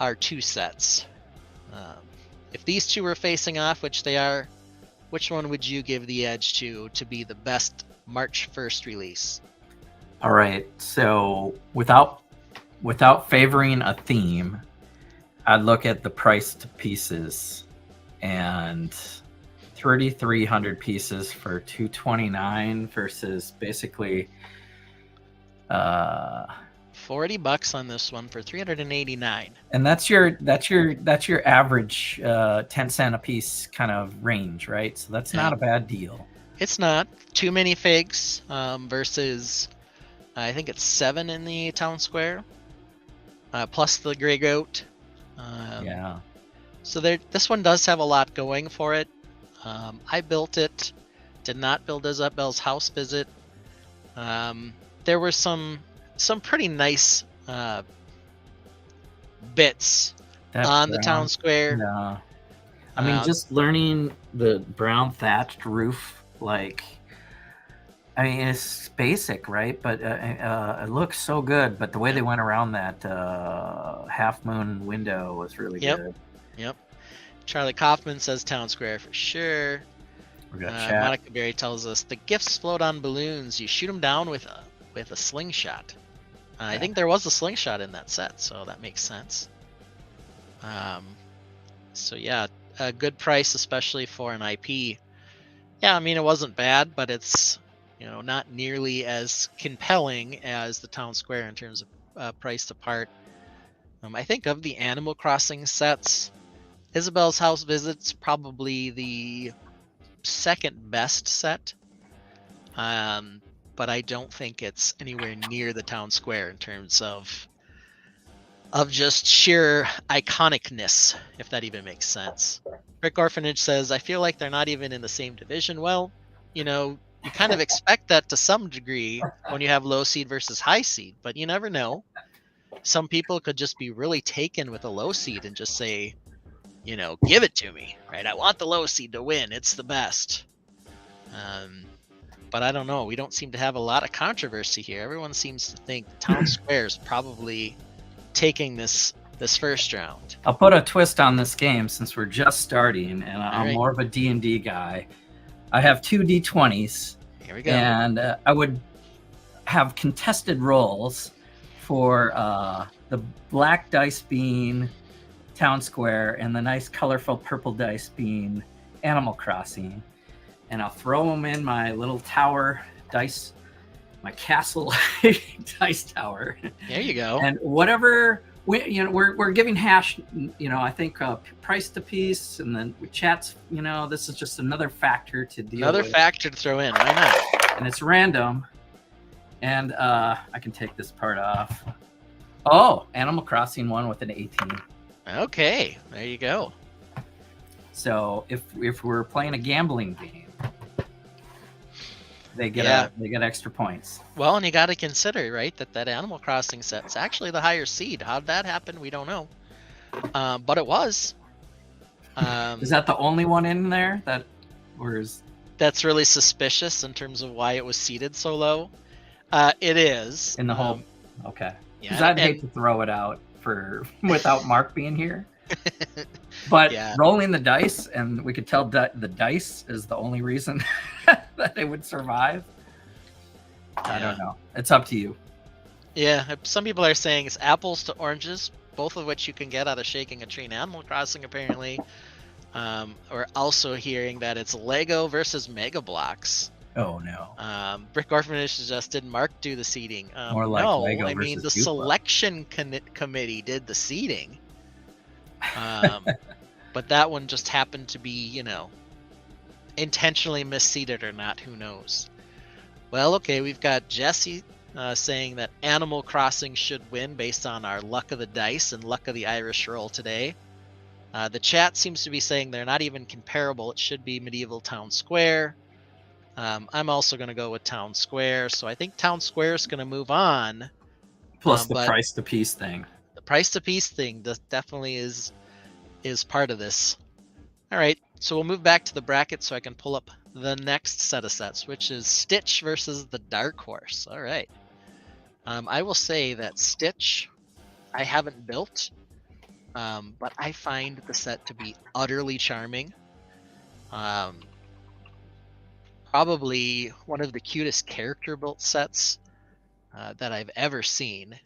our 2 sets. If these 2 were facing off, which they are, which one would you give the edge to be the best March 1st release? All right. So without favoring a theme, I'd look at the price to pieces, and 3,300 pieces for $229 versus basically $40 on this one for 389. and that's your average 10 cent a piece kind of range, right? So that's not a bad deal. It's not too many figs versus I think it's 7 in the town square, plus the gray goat. Yeah. So this one does have a lot going for it. I built it, did not build Isabel's house visit. There were some pretty nice bits on the town square. Yeah. I mean, just learning the brown thatched roof, like, I mean, it's basic, right? But it looks so good. But the way they went around that half moon window was really good. Yep. Charlie Kaufman says town square for sure. Monica Berry tells us the gifts float on balloons. You shoot them down with a slingshot. I think there was a slingshot in that set, so that makes sense. So yeah, a good price, especially for an IP. Yeah, I mean, it wasn't bad, but it's, not nearly as compelling as the town square in terms of price apart. I think of the Animal Crossing sets, Isabel's house visit's probably the second best set. But I don't think it's anywhere near the town square in terms of just sheer iconicness, if that even makes sense. Rick Orphanage says, I feel like they're not even in the same division. Well, you kind of expect that to some degree when you have low seed versus high seed, but you never know. Some people could just be really taken with a low seed and just say, give it to me, right? I want the low seed to win. It's the best. But I don't know. We don't seem to have a lot of controversy here. Everyone seems to think Town Square is probably taking this first round. I'll put a twist on this game since we're just starting, and I'm more of a D&D guy. I have 2 D20s. Here we go. And I would have contested rolls for the black dice being Town Square and the nice colorful purple dice being Animal Crossing. And I'll throw them in my little tower dice, my castle dice tower. There you go. And whatever we're giving hash, I think price to piece, and then chats. This is just another factor to deal. Another factor to throw in. Why not? And it's random. And I can take this part off. Oh, Animal Crossing won with an 18. Okay, there you go. So if we're playing a gambling game, they get extra points. Well, and you got to consider, right, that Animal Crossing set's actually the higher seed. How'd that happen? We don't know. But it was. Is that the only one in there that was? That's really suspicious in terms of why it was seeded so low. It is in the whole. Okay. Yeah, because I'd hate to throw it out without Mark being here. But rolling the dice, and we could tell that the dice is the only reason that they would survive. I don't know. It's up to you. Yeah, some people are saying it's apples to oranges, both of which you can get out of Shaking a Tree in Animal Crossing, apparently. We're also hearing that it's Lego versus Mega Bloks. Oh no. Brick Orphanage suggested Mark do the seeding. More like no, Lego I mean the versus Duplo. selection committee did the seeding. But that one just happened to be, intentionally misseeded or not, who knows. Well, okay, we've got Jesse saying that Animal Crossing should win based on our luck of the dice and luck of the Irish roll today. The chat seems to be saying they're not even comparable. It should be Medieval Town Square. I'm also going to go with Town Square, so I think Town Square is going to move on. Plus the price to piece thing. The price to piece thing definitely is part of this. All right, so we'll move back to the bracket so I can pull up the next set of sets, which is Stitch versus the Dark Horse. All right. I will say that Stitch I haven't built, but I find the set to be utterly charming. probably one of the cutest character built sets that I've ever seen.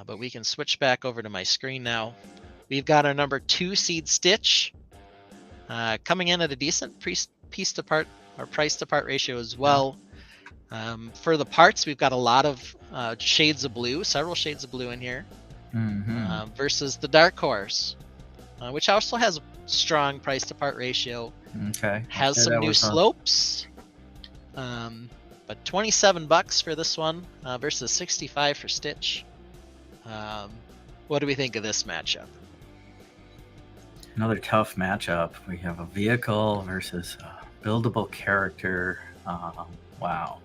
But we can switch back over to my screen now. We've got our number 2 seed Stitch coming in at a decent piece to part or price to part ratio as well. For the parts, we've got a lot of shades of blue, several shades of blue in here, versus the Dark Horse, which also has a strong price to part ratio. Okay. Has some new slopes. But $27 for this one versus 65 for Stitch. What do we think of this matchup? Another tough matchup. We have a vehicle versus a buildable character. Wow.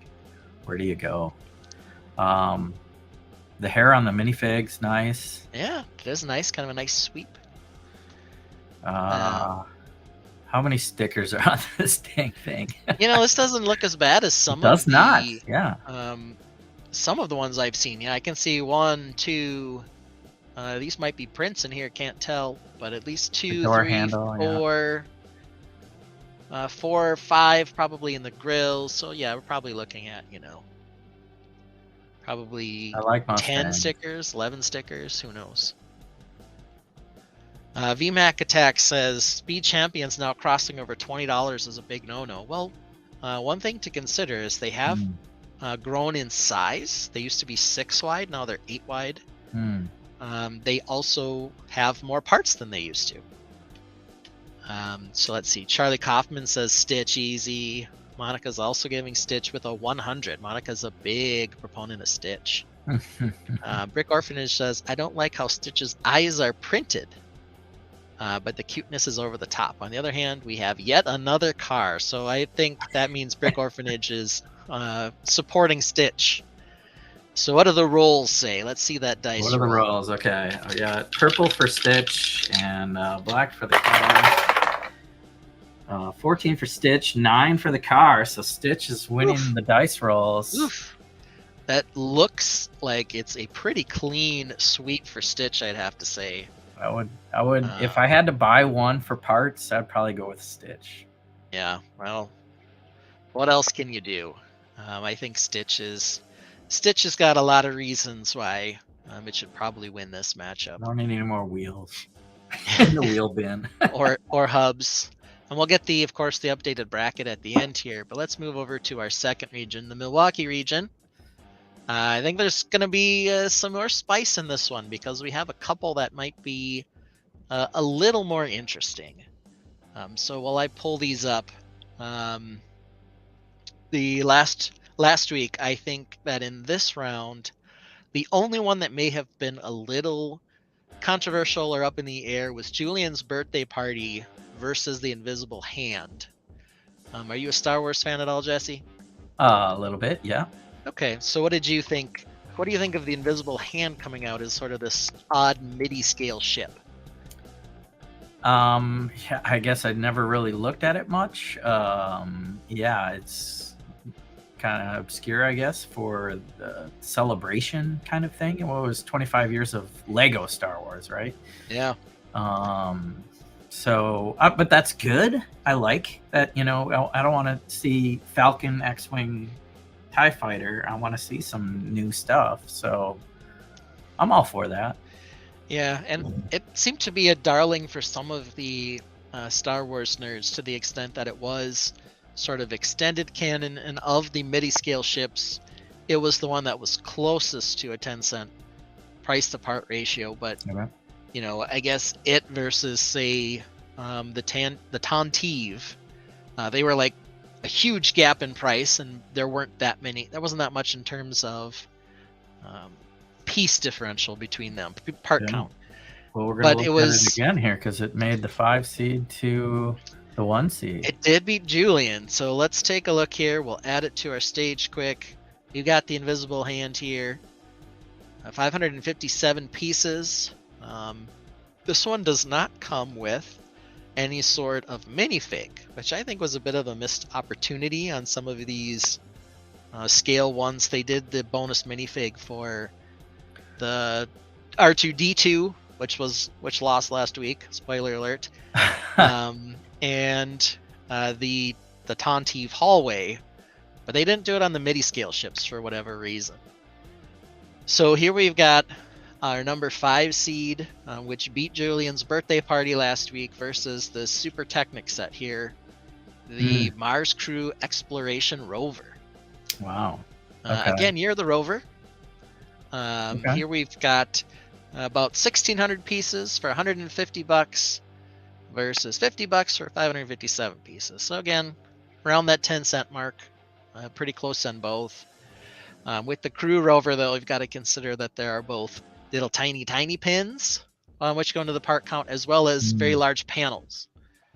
Where do you go? The hair on the minifig's nice. Yeah, it is nice. Kind of a nice sweep. How many stickers are on this dang thing? This doesn't look as bad as some does of the... not, yeah. Some of the ones I've seen. Yeah, I can see 1, 2... these might be prints in here, can't tell. But at least 2, 3, handle, 4... 4 or 5 probably in the grill. So yeah, we're probably looking at, probably I like 10 stickers, 11 stickers, who knows. VMAC Attack says Speed Champions now crossing over $20 is a big no-no. Well, one thing to consider is they have grown in size. They used to be 6 wide, now they're 8 wide. They also have more parts than they used to. So let's see. Charlie Kaufman says Stitch easy. Monica's also giving Stitch with a 100. Monica's a big proponent of Stitch. Brick Orphanage says, I don't like how Stitch's eyes are printed, but the cuteness is over the top. On the other hand, we have yet another car. So I think that means Brick Orphanage is supporting Stitch. So what do the rolls say? Let's see that dice. What are the rolls? Okay. I got purple for Stitch and black for the car. 14 for Stitch, 9 for the car. So Stitch is winning the dice rolls. Oof. That looks like it's a pretty clean sweep for Stitch, I'd have to say. I would if I had to buy one for parts, I'd probably go with Stitch. Yeah, well, what else can you do? I think Stitch has got a lot of reasons why it should probably win this matchup. I don't need any more wheels in the wheel bin. or hubs. And we'll get of course, the updated bracket at the end here. But let's move over to our second region, the Milwaukee region. I think there's going to be some more spice in this one because we have a couple that might be a little more interesting. So while I pull these up, the last week, I think that in this round, the only one that may have been a little controversial or up in the air was Julian's Birthday Party versus the Invisible Hand. Are you a Star Wars fan at all, Jesse? A little bit, yeah. Okay, so what did you think? What do you think of the Invisible Hand coming out as sort of this odd MIDI scale ship? Yeah, I guess I'd never really looked at it much. Yeah, it's kind of obscure, I guess, for the celebration kind of thing. What was 25 years of Lego Star Wars, right? Yeah. So, but that's good. I like that. I don't want to see Falcon, X-Wing, TIE Fighter. I want to see some new stuff. So, I'm all for that. Yeah, and it seemed to be a darling for some of the Star Wars nerds to the extent that it was sort of extended canon, and of the MIDI scale ships, it was the one that was closest to a 10-cent price to part ratio. But I guess it versus say the Tantive, they were like a huge gap in price, and there wasn't that much in terms of piece differential between them, part count. Well, we're going to look at it again here because it made the 5 seed to the 1 seed. It did beat Julian, so let's take a look here. We'll add it to our stage quick. You got the Invisible Hand here. 557 pieces. This one does not come with any sort of minifig, which I think was a bit of a missed opportunity on some of these scale ones. They did the bonus minifig for the R2D2, which lost last week. Spoiler alert. And the the Tontive Hallway, but they didn't do it on the midi scale ships for whatever reason. So here we've got our number 5 seed, which beat Julian's birthday party last week, versus the Super Technic set here, the Mars Crew Exploration Rover. Wow. Okay. Again, you're the rover. Okay. Here we've got about 1,600 pieces for $150 versus $50 for 557 pieces. So again, around that 10-cent mark, pretty close on both. With the Crew Rover, though, we've got to consider that there are both little tiny pins, which go into the part count, as well as very large panels.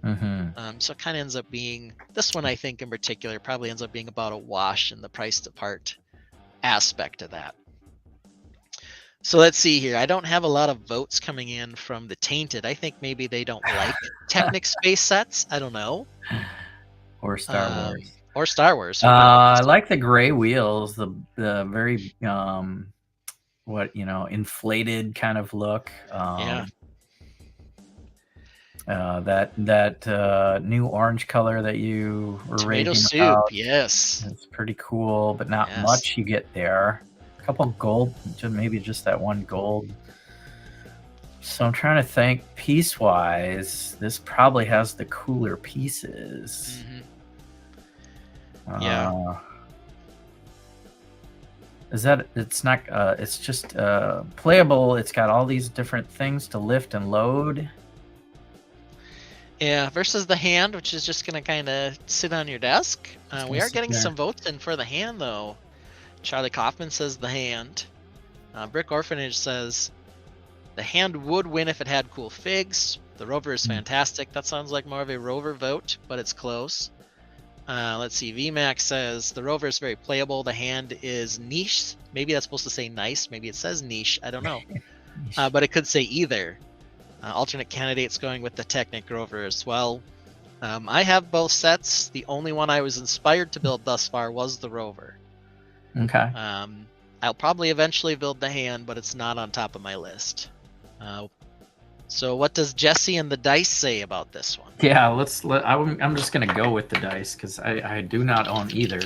So it kind of ends up being, this one I think in particular probably ends up being about a wash in the price to part aspect of that. So let's see here. I don't have a lot of votes coming in from the Tainted. I think maybe they don't like Technic space sets. I don't know. Or Star Wars. Or Star Wars. I like the gray wheels, the very inflated kind of look. Yeah. That new orange color that you were Tomato raving soup, about. yes. It's pretty cool, but not much you get there. A couple gold, maybe just that one gold. So I'm trying to think, piece-wise, this probably has the cooler pieces. Yeah. It's not, it's just playable. It's got all these different things to lift and load. Yeah, versus the Hand, which is just going to kind of sit on your desk. We are getting some votes in for the Hand, though. Charlie Kaufman says the Hand. Brick Orphanage says the Hand would win if it had cool figs. The Rover is fantastic. That sounds like more of a Rover vote, but it's close. Let's see. VMAX says the Rover is very playable. The Hand is niche. Maybe that's supposed to say nice. Maybe it says niche. I don't know. But it could say either. Alternate candidates going with the Technic Rover as well. I have both sets. The only one I was inspired to build thus far was the Rover. Okay. I'll probably eventually build the Hand, but it's not on top of my list. So what does Jesse and the Dice say about this one? Yeah, I'm just gonna go with the Dice because I do not own either.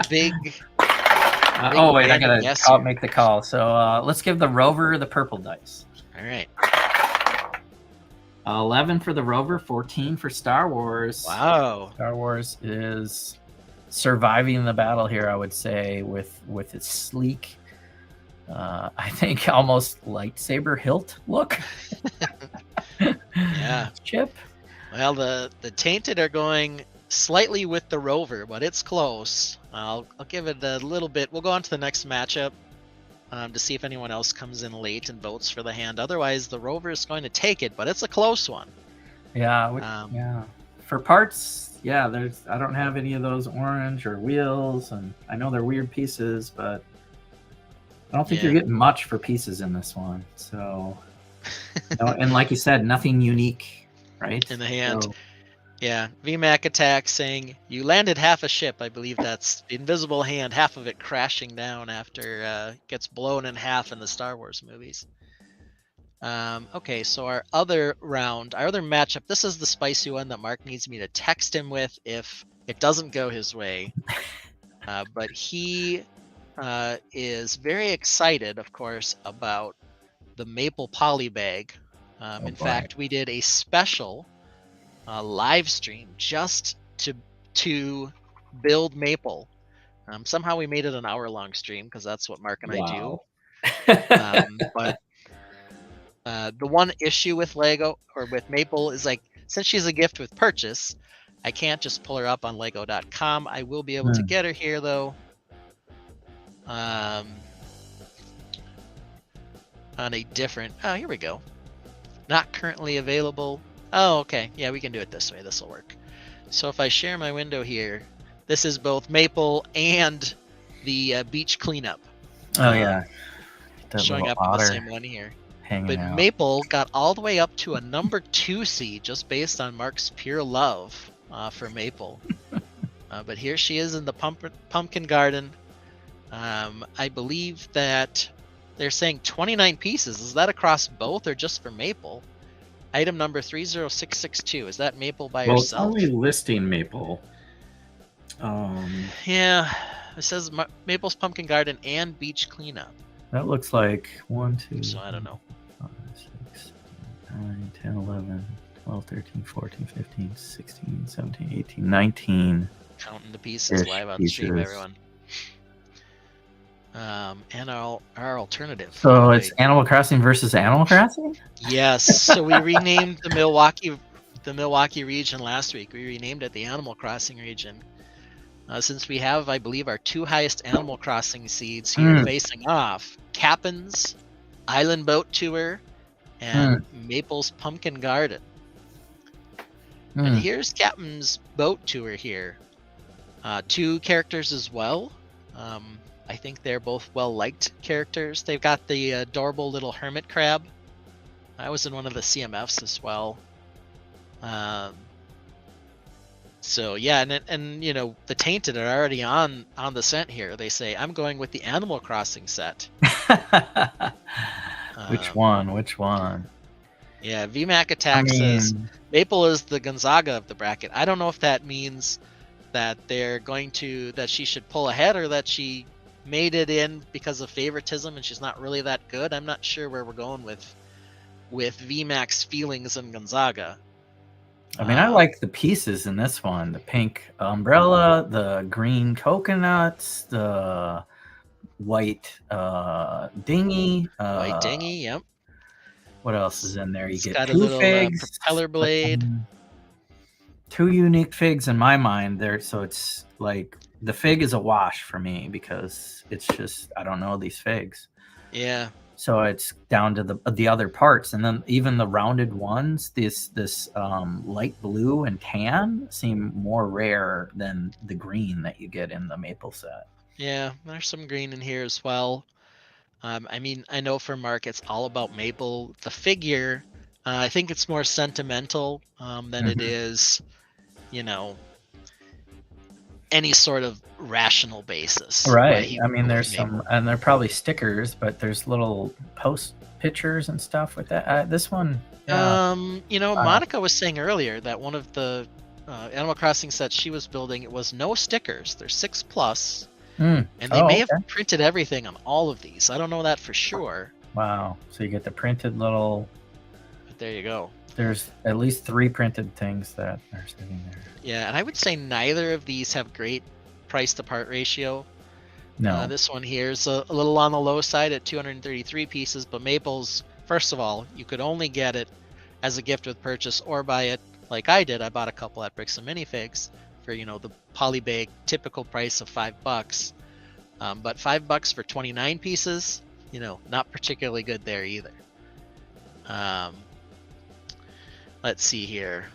big. Oh wait, I gotta make the call. So let's give the Rover the purple dice. All right. 11 for the Rover, 14 for Star Wars. Wow. Star Wars is surviving the battle here, I would say, with its sleek, I think almost lightsaber hilt look. Yeah. Chip. Well, the Tainted are going slightly with the Rover, but it's close. I'll give it a little bit. We'll go on to the next matchup to see if anyone else comes in late and votes for the Hand. Otherwise, the Rover is going to take it, but it's a close one. Yeah. Yeah. For parts. Yeah, I don't have any of those orange or wheels, and I know they're weird pieces, but I don't think you're getting much for pieces in this one. So, and like you said, nothing unique, right? In the Hand. So, yeah, VMAC Attack saying, you landed half a ship. I believe that's the Invisible Hand, half of it crashing down after it gets blown in half in the Star Wars movies. Okay, so our other matchup, this is the spicy one that Mark needs me to text him with if it doesn't go his way. But he is very excited, of course, about the Maple Polybag. In fact, we did a special live stream just to build Maple. Somehow we made it an hour-long stream because that's what Mark and I do. But the one issue with Lego or with Maple is, like, since she's a gift with purchase, I can't just pull her up on Lego.com. I will be able to get her here, though. On a different... Oh, here we go. Not currently available. Oh, okay. Yeah, we can do it this way. This will work. So if I share my window here, this is both Maple and the beach cleanup. Oh, yeah. That showing up in the same one here. But out. Maple got all the way up to a number 2 seed just based on Mark's pure love for Maple. But here she is in the pumpkin garden. I believe that they're saying 29 pieces. Is that across both or just for Maple? Item number 30662. Is that Maple by herself? It's only listing Maple. Yeah, it says Maple's Pumpkin Garden and Beach Cleanup. That looks like 1, 2, So I don't know. 5, 6, 9, 10, 11, 12, 13, 14, 15, 16, 17, 18, 19. Counting the pieces Ish live on stream, pieces. everyone. And our alternative. So it's Animal Crossing versus Animal Crossing? Yes. So we renamed the Milwaukee region last week. We renamed it the Animal Crossing region. Since we have, I believe, our 2 highest Animal Crossing seeds here facing off, Captain's Island Boat Tour and Maple's Pumpkin Garden. And here's Captain's Boat Tour here. 2 characters as well. I think they're both well-liked characters. They've got the adorable little hermit crab. I was in one of the CMFs as well. So yeah, and you know, the Tainted are already on the scent here. They say, I'm going with the Animal Crossing set. Which one? Yeah, VMAC Attack says Maple is the Gonzaga of the bracket. I don't know if that means that that she should pull ahead, or that she made it in because of favoritism and she's not really that good. I'm not sure where we're going with VMAC's feelings in Gonzaga. I mean, I like the pieces in this one. The pink umbrella, the green coconuts, the white dinghy. White dinghy, yep. What else is in there? You get got 2 a little figs. Propeller blade. 2 unique figs in my mind there. So it's like the fig is a wash for me because it's just, I don't know these figs. Yeah. So it's down to the other parts, and then even the rounded ones, this light blue and tan seem more rare than the green that you get in the Maple set. Yeah, there's some green in here as well. I mean, I know for Mark, it's all about Maple. The figure, I think it's more sentimental than it is, you know, any sort of rational basis. Right. I mean, there's some, and they're probably stickers, but there's little post pictures and stuff with that. This one. Yeah. You know, Monica was saying earlier that one of the Animal Crossing sets she was building, it was no stickers. There's 6+, and they may have printed everything on all of these. I don't know that for sure. Wow. So you get the printed little. But there you go. There's at least 3 printed things that are sitting there. Yeah, and I would say neither of these have great price to part ratio. No. This one here is a little on the low side at 233 pieces, but Maple's, first of all, you could only get it as a gift with purchase or buy it like I did. I bought a couple at Bricks and Minifigs for, you know, the polybag typical price of $5. But $5 for 29 pieces, you know, not particularly good there either. Let's see here.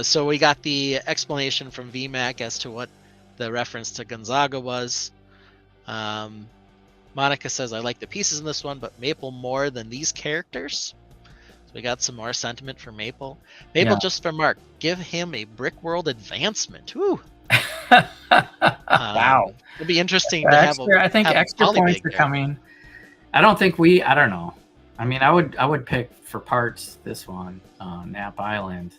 So we got the explanation from VMAC as to what the reference to Gonzaga was. Monica says, I like the pieces in this one, but Maple more than these characters. So we got some more sentiment for Maple. Maple, just for Mark, give him a Brick World advancement. Woo! Wow. It'll be interesting to have I think extra points are coming. I don't know. I mean, I would pick for parts this one, Nap Island.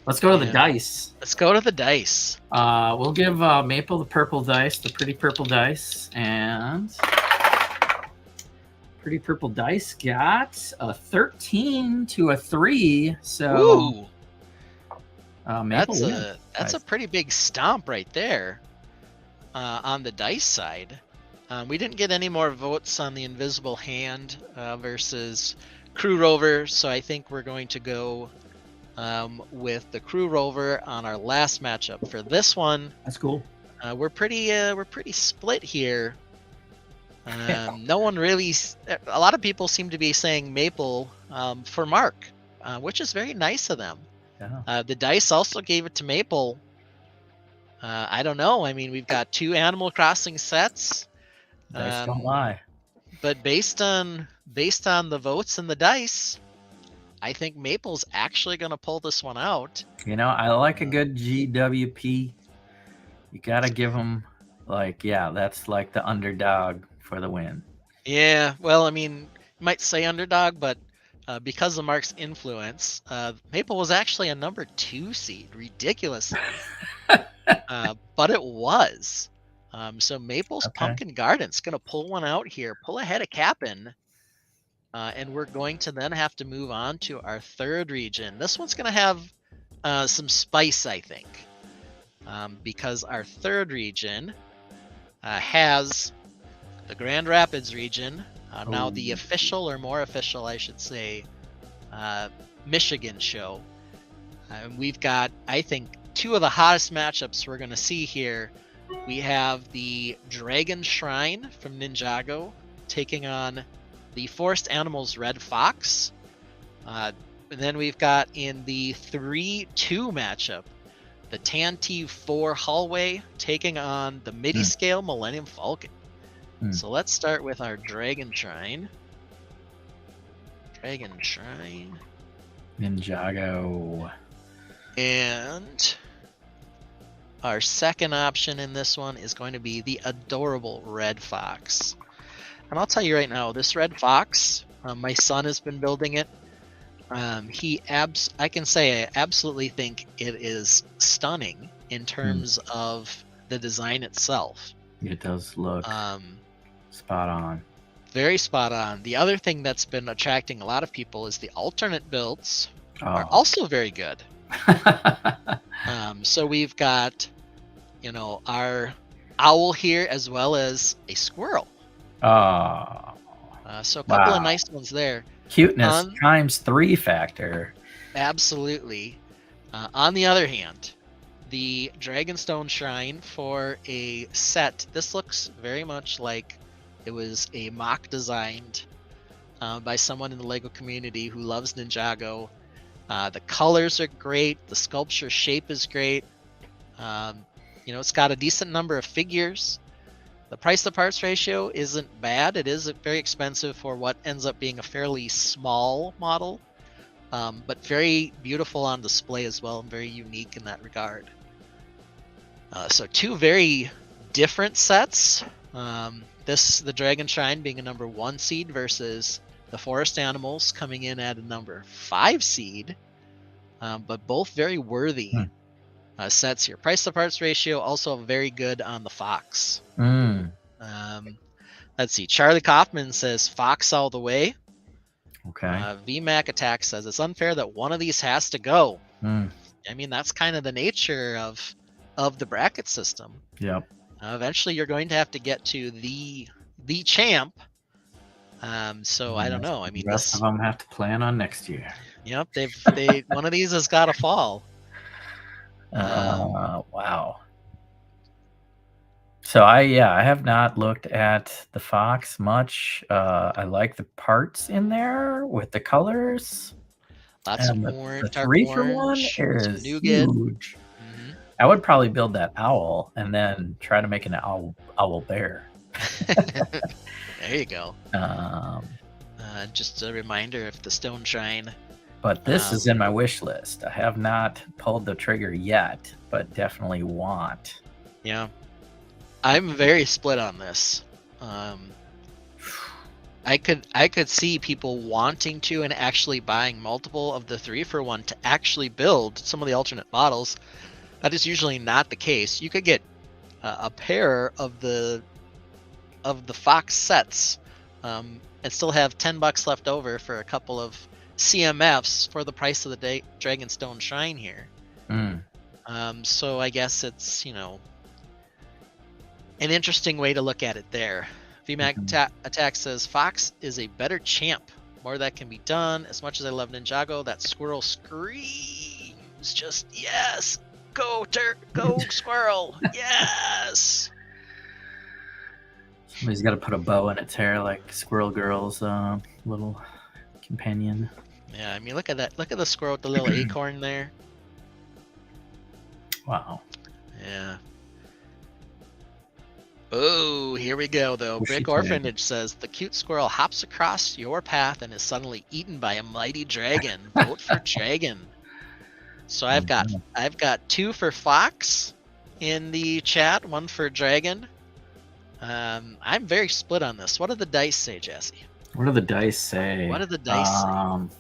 Let's go to the dice. Let's go to the dice. We'll give Maple the purple dice, the pretty purple dice, and pretty purple dice got a 13 to a 3. So Maple that's a pretty big stomp right there on the dice side. We didn't get any more votes on the Invisible Hand versus Crew Rover, so I think we're going to go with the Crew Rover on our last matchup. For this one, that's cool. We're pretty split here. No one really. A lot of people seem to be saying Maple for Mark, which is very nice of them. Yeah. The dice also gave it to Maple. I don't know. I mean, we've got 2 Animal Crossing sets. Dice don't lie. But based on the votes and the dice, I think Maple's actually going to pull this one out. You know, I like a good GWP. You got to give them, that's like the underdog for the win. Yeah, well, I mean, you might say underdog, but because of Mark's influence, Maple was actually a number 2 seed, ridiculously. But it was. So Maple's Okay. Pumpkin Garden's going to pull one out here, pull ahead of Cap'n. And we're going to then have to move on to our third region. This one's going to have some spice, I think, because our third region has the Grand Rapids region. Now the official, or more official, I should say, Michigan show. We've got, I think, two of the hottest matchups we're going to see here. We have the Dragon Shrine from Ninjago taking on the Forest Animals Red Fox. And then we've got in the 3-2 matchup, the Tantive 4 Hallway taking on the Midi-Scale Millennium Falcon. So let's start with our Dragon Shrine. Dragon Shrine. Ninjago. And our second option in this one is going to be the adorable Red Fox. And I'll tell you right now, this Red Fox, my son has been building it. I can say I absolutely think it is stunning in terms of the design itself. It does look spot on. Very spot on. The other thing that's been attracting a lot of people is the alternate builds are also very good. So we've got, our owl here as well as a squirrel. So a couple of nice ones there. Cuteness times 3 factor. Absolutely. On the other hand, the Dragonstone Shrine for a set. This looks very much like it was a mock designed by someone in the LEGO community who loves Ninjago. The colors are great. The sculpture shape is great. It's got a decent number of figures. The price to parts ratio isn't bad. It is very expensive for what ends up being a fairly small model, but very beautiful on display as well, and very unique in that regard. So two very different sets. The Dragon Shrine being a number 1 seed versus the Forest Animals coming in at a number 5 seed, but both very worthy sets here. Price to parts ratio also very good on the Fox. Let's see. Charlie Kaufman says Fox all the way. Okay. VMAC Attack says it's unfair that one of these has to go. I mean, that's kind of the nature of the bracket system. Yep. Eventually, you're going to have to get to the champ. So I don't know. I mean, the rest of them have to plan on next year. Yep, one of these has got to fall. Wow. So I have not looked at the Fox much. I like the parts in there with the colors. Lots of orange. The 3-for-1 is huge. I would probably build that owl and then try to make an owl bear. There you go. Just a reminder of the Stone Shrine. But this is in my wish list. I have not pulled the trigger yet, but definitely want. Yeah. I'm very split on this. I could see people wanting to and actually buying multiple of the 3-for-1 to actually build some of the alternate models. That is usually not the case. You could get a pair of the Fox sets and still have $10 left over for a couple of CMFs for the price of the Dragonstone Shrine here. So I guess it's, an interesting way to look at it there. VMAC Attack says Fox is a better champ. More that can be done. As much as I love Ninjago, that squirrel screams just yes. Go squirrel. Yes. Somebody's got to put a bow in its hair like Squirrel Girl's little companion. Yeah, I mean, look at that. Look at the squirrel with the little acorn there. Wow. Yeah. Oh, here we go, though. Brick Orphanage says, the cute squirrel hops across your path and is suddenly eaten by a mighty dragon. Vote for dragon. So I've got 2 for Fox in the chat, 1 for dragon. I'm very split on this. What do the dice say, Jesse? What do the dice say? What did the dice say?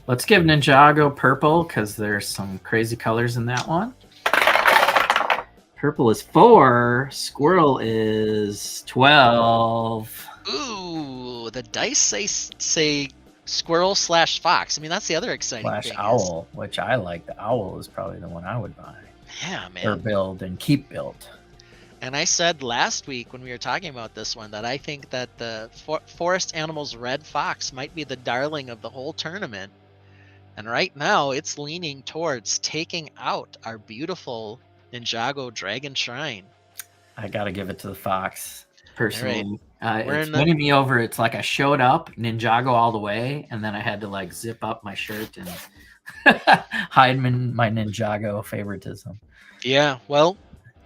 Let's give Ninjago purple because there's some crazy colors in that one. Purple is 4. Squirrel is 12. Ooh, the dice say squirrel / fox. I mean, that's the other exciting Slash thing. owl, which I like. The owl is probably the one I would buy. Yeah, man. Or build and keep built. And I said last week when we were talking about this one that I think that the Forest Animals Red Fox might be the darling of the whole tournament. And right now it's leaning towards taking out our beautiful Ninjago Dragon Shrine. I got to give it to the fox, personally. It's winning me over. It's like I showed up, Ninjago all the way, and then I had to like zip up my shirt and hide my Ninjago favoritism. Yeah, well,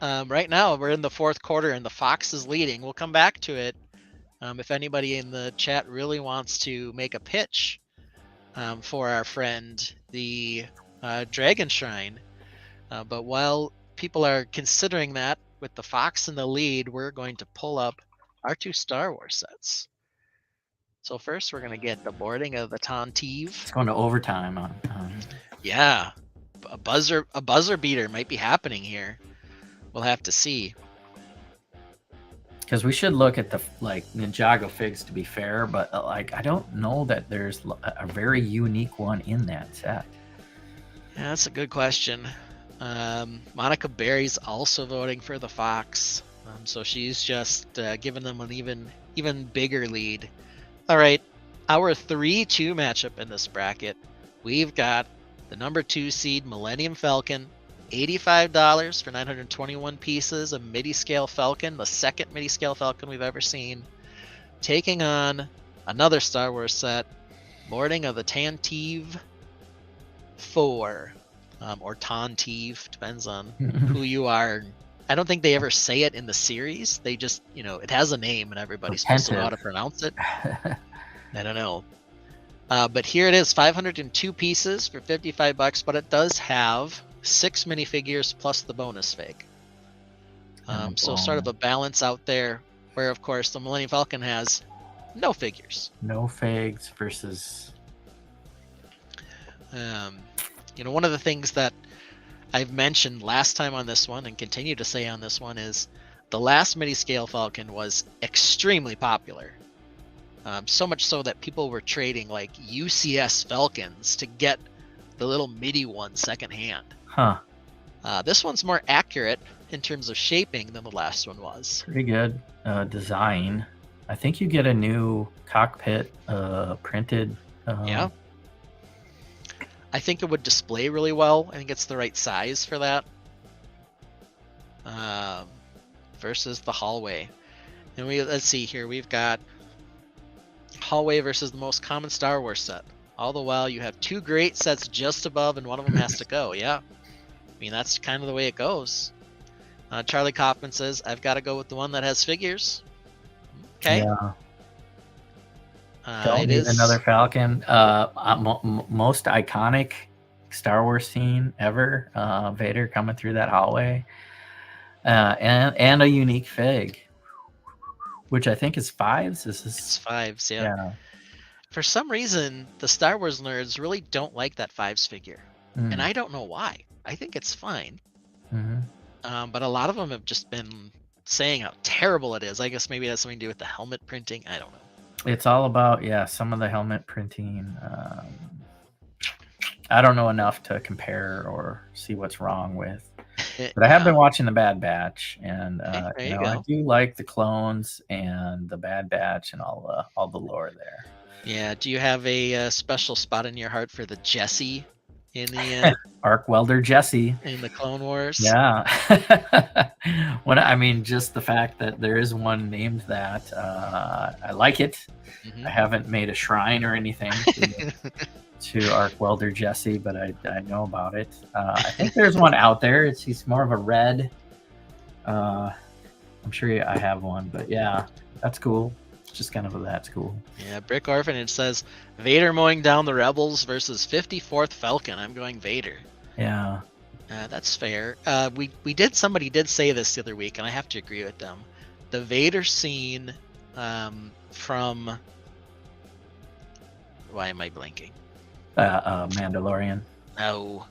right now we're in the fourth quarter and the fox is leading. We'll come back to it if anybody in the chat really wants to make a pitch for our friend, the Dragon Shrine. But while people are considering that, with the fox in the lead, we're going to pull up our 2 Star Wars sets. So first, we're going to get the boarding of the Tantive. It's going to overtime on. Yeah, a buzzer beater might be happening here. We'll have to see. Because we should look at the Ninjago figs to be fair, but I don't know that there's a very unique one in that set. Yeah, that's a good question. Monica Berry's also voting for the fox, so she's just giving them an even bigger lead. All right, our 3-2 matchup in this bracket. We've got the number 2 seed Millennium Falcon, $85 for 921 pieces, a midi-scale Falcon, the second midi-scale Falcon we've ever seen, taking on another Star Wars set, boarding of the Tantive 4. Or Tantive, depends on who you are. I don't think they ever say it in the series. They just, it has a name and everybody's supposed to know how to pronounce it. I don't know. But here it is, 502 pieces for $55, but it does have 6 minifigures plus the bonus fig. So sort of a balance out there where, of course, the Millennium Falcon has no figures. No figs versus... one of the things that I've mentioned last time on this one and continue to say on this one is the last midi-scale Falcon was extremely popular. So much so that people were trading like UCS Falcons to get the little midi one secondhand. Huh. This one's more accurate in terms of shaping than the last one was. Pretty good design. I think you get a new cockpit printed. Yeah. I think it would display really well. I think it's the right size for that. Versus the hallway. And let's see here. We've got hallway versus the most common Star Wars set. All the while you have 2 great sets just above and one of them has to go. Yeah. I mean, that's kind of the way it goes. Charlie Kaufman says, I've got to go with the one that has figures. Okay. Yeah. It is another Falcon. Most iconic Star Wars scene ever. Vader coming through that hallway, and a unique fig, which I think is 5s. It's 5s, yeah. For some reason, the Star Wars nerds really don't like that 5s figure, and I don't know why. I think it's fine, but a lot of them have just been saying how terrible it is. I guess maybe it has something to do with the helmet printing. I don't know. It's all about, some of the helmet printing. I don't know enough to compare or see what's wrong with. But I have been watching the Bad Batch, and I do like the clones and the Bad Batch and all the lore there. Yeah. Do you have a special spot in your heart for the Jesse in the Arc Welder Jesse in the Clone Wars? Yeah. Just the fact that there is one named that, I like it. I haven't made a shrine or anything to Arc Welder Jesse, but I know about it. I think there's one out there. He's more of a red. I'm sure I have one, but yeah, that's cool. Just kind of that's cool. Yeah, Brick Orphanage says Vader mowing down the rebels versus 54th Falcon. I'm going Vader. Yeah. That's fair. Somebody did say this the other week, and I have to agree with them. The Vader scene from Why am I blanking? Mandalorian. No,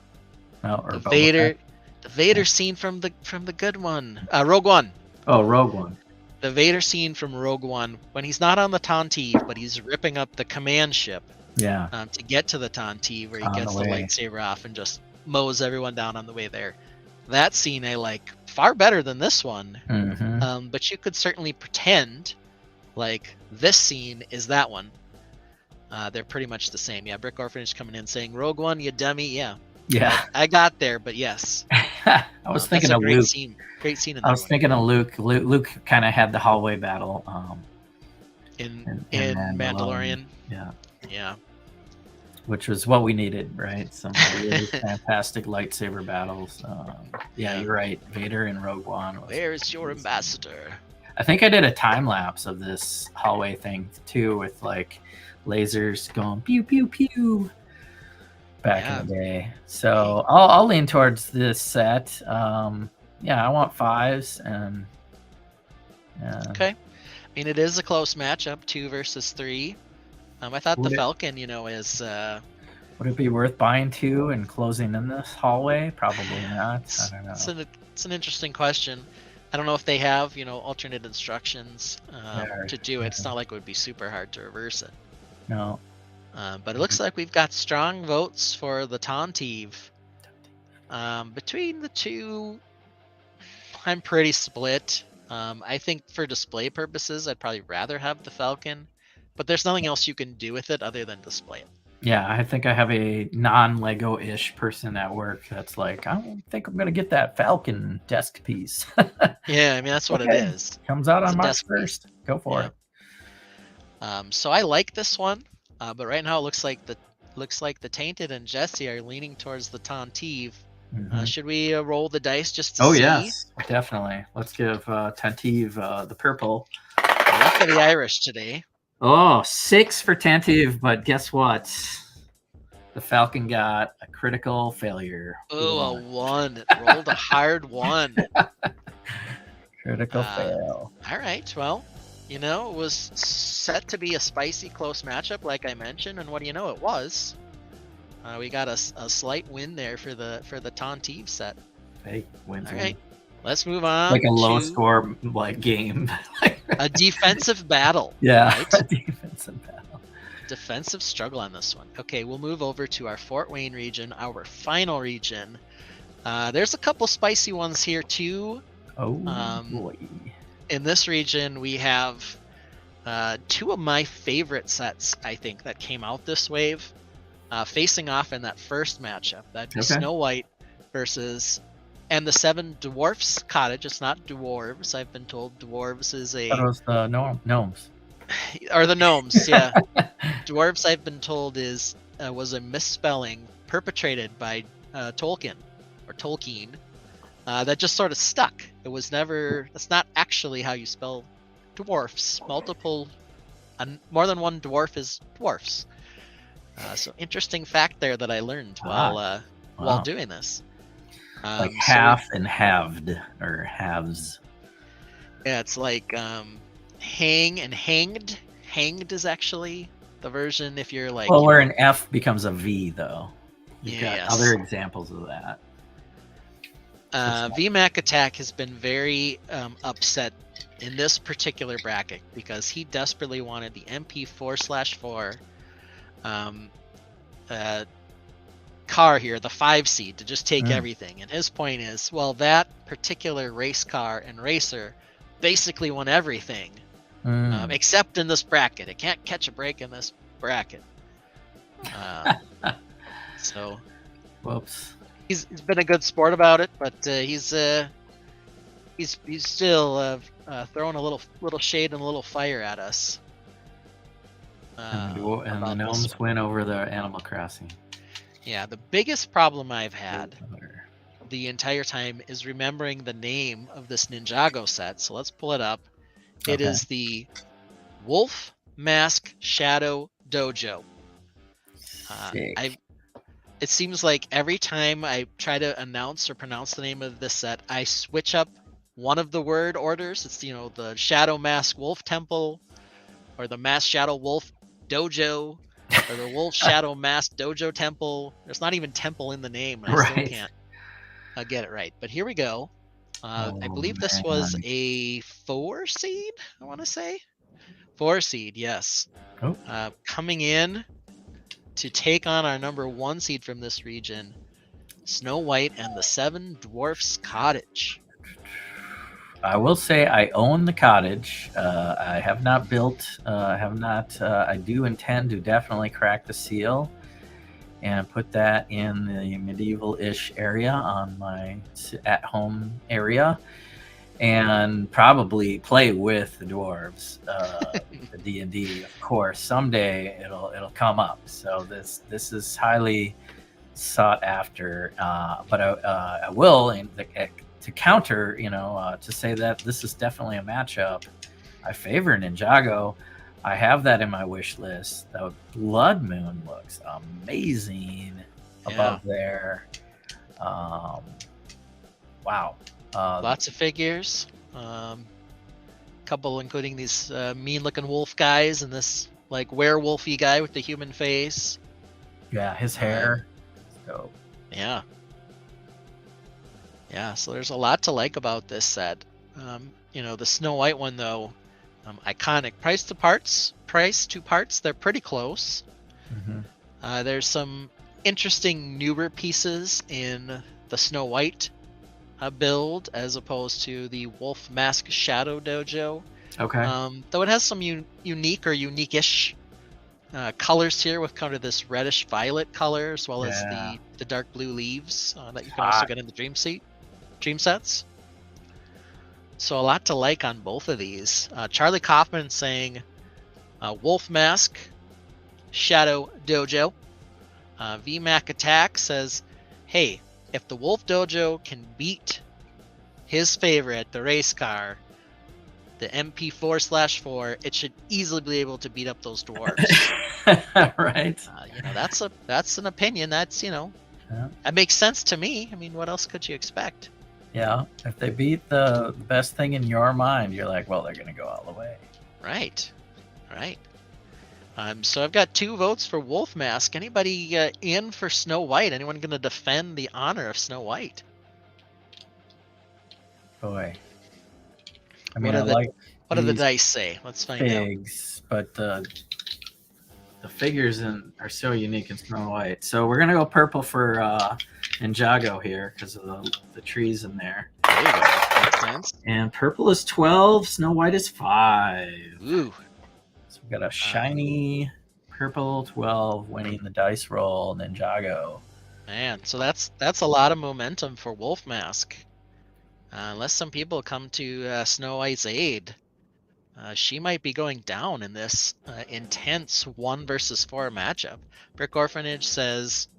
No, or the Boba Vader, Fett. the Vader scene from the good one, Rogue One. Oh, Rogue One. The Vader scene from Rogue One when he's not on the Tantive, but he's ripping up the command ship Yeah. to get to the Tantive, where he On the gets the way. lightsaber off and just mows everyone down on the way there. That scene I like far better than this one. Mm-hmm. But you could certainly pretend like this scene is that one. They're pretty much the same. Yeah, Brick Orphanage coming in saying, Rogue One, you dummy. Yeah. Yeah. I got there, but yes. I was thinking that's a of great Luke. scene. Great scene in I that was one. thinking of Luke. Luke kind of had the hallway battle. In Mandalorian. Mandalorian. Yeah. Yeah. Which was what we needed, right? Some really fantastic lightsaber battles. Yeah, you're right. Vader and Rogue One. Where is your ambassador? I think I did a time lapse of this hallway thing too, with like lasers going pew pew pew back in the day. So I'll lean towards this set. Yeah, I want 5s and. Okay. I mean, it is a close matchup, 2 versus 3. I thought the Falcon, is. Would it be worth buying 2 and closing in this hallway? Probably not. I don't know. It's an interesting question. I don't know if they have, alternate instructions to do it. It's not like it would be super hard to reverse it. No. But it looks like we've got strong votes for the Tantive. Between the two, I'm pretty split. I think for display purposes, I'd probably rather have the Falcon, but there's nothing else you can do with it other than display it. Yeah, I think I have a non-Lego-ish person at work that's like, I don't think I'm going to get that Falcon desk piece. Yeah, I mean, that's what it is. Comes out on March 1st. Go for it. So I like this one, but right now it looks like the Tainted and Jesse are leaning towards the Tantive. Mm-hmm. Should we roll the dice just to see? Yes, definitely. Let's give Tantive the purple. Look at the Irish today. Oh, 6 for Tantive, but guess what? The Falcon got a critical failure. Oh, a 1. It rolled a hard 1. Critical fail. All right. Well, it was set to be a spicy, close matchup, like I mentioned, and what do you know? It was. We got a slight win there for the Tantive set. Hey, wins. All right. Let's move on. Like a low score game. A defensive battle. Yeah. Right? A defensive battle. Defensive struggle on this one. Okay, we'll move over to our Fort Wayne region, our final region. There's a couple spicy ones here too. Oh boy. In this region, we have 2 of my favorite sets, I think, that came out this wave. Facing off in that first matchup. That'd be Snow White versus and the 7 Dwarfs Cottage. It's not dwarves. I've been told dwarves is a. That was the gnomes. Or the gnomes, yeah. Dwarves, I've been told, was a misspelling perpetrated by Tolkien that just sort of stuck. It was never. That's not actually how you spell dwarfs. More than one dwarf is dwarfs. So interesting fact there that I learned while doing this. Like half and halved or halves. Yeah, it's like hang and hanged. Hanged is actually the version if you're like. Well, where an F becomes a V, though. You've got Yes. other examples of that. VMAC Attack has been very upset in this particular bracket because he desperately wanted the MP4/4 car here, the 5 seed, to just take everything. And his point is, well, that particular race car and racer basically won everything, except in this bracket. It can't catch a break in this bracket. So, whoops. He's been a good sport about it, but he's still throwing a little shade and a little fire at us. And the gnomes win over the Animal Crossing. Yeah, the biggest problem I've had the entire time is remembering the name of this Ninjago set. So let's pull it up. It is the Wolf Mask Shadow Dojo. It seems like every time I try to announce or pronounce the name of this set, I switch up one of the word orders. It's the Shadow Mask Wolf Temple or the Mask Shadow Wolf Dojo. or the Wolf Shadow Mask Dojo Temple. There's not even temple in the name, and I still Right. can't get it right. But here we go. I Oh, believe this was man. a 4 seed, I want to say. 4 seed, yes. Oh. Coming in to take on our number 1 seed from this region, Snow White and the Seven Dwarfs Cottage. I will say I own the cottage. I have not built. I do intend to definitely crack the seal and put that in the medieval-ish area on my at-home area, and probably play with the dwarves. The D&D, of course. Someday it'll come up. So this is highly sought after. But I will to counter, to say that this is definitely a matchup I favor Ninjago. I have that in my wish list. The Blood Moon looks amazing above there. Wow. Lots of figures. Couple including these mean-looking wolf guys and this like werewolfy guy with the human face. Yeah, his hair. Dope. Yeah. Yeah, so there's a lot to like about this set. The Snow White one though, iconic. Price to parts, they're pretty close. Mm-hmm. There's some interesting newer pieces in the Snow White build as opposed to the Wolf Mask Shadow Dojo. Okay. Though it has some unique or unique-ish colors here with kind of this reddish violet color as well as the dark blue leaves that you can also get in the dream sets. So a lot to like on both of these. Charlie Kaufman saying Wolf Mask Shadow Dojo. VMAC Attack says, hey, if the Wolf Dojo can beat his favorite, the race car, the MP4/4, it should easily be able to beat up those dwarves. Right. That's an opinion. That's that makes sense to me. I mean, what else could you expect? Yeah, if they beat the best thing in your mind, you're like, well, they're gonna go all the way. Right. So I've got 2 votes for Wolf Mask. Anybody in for Snow White? Anyone going to defend the honor of Snow White? Boy, I mean, what do the dice say? Let's find figs, but the figures are so unique in Snow White. So we're gonna go purple for Ninjago here because of the trees in there. There you go. Makes sense. And purple is 12. Snow White is 5. Ooh. So we got a shiny purple 12 winning the dice roll. Ninjago. Man, so that's a lot of momentum for Wolf Mask. Unless some people come to Snow White's aid, she might be going down in this intense 1 versus 4 matchup. Brick Orphanage says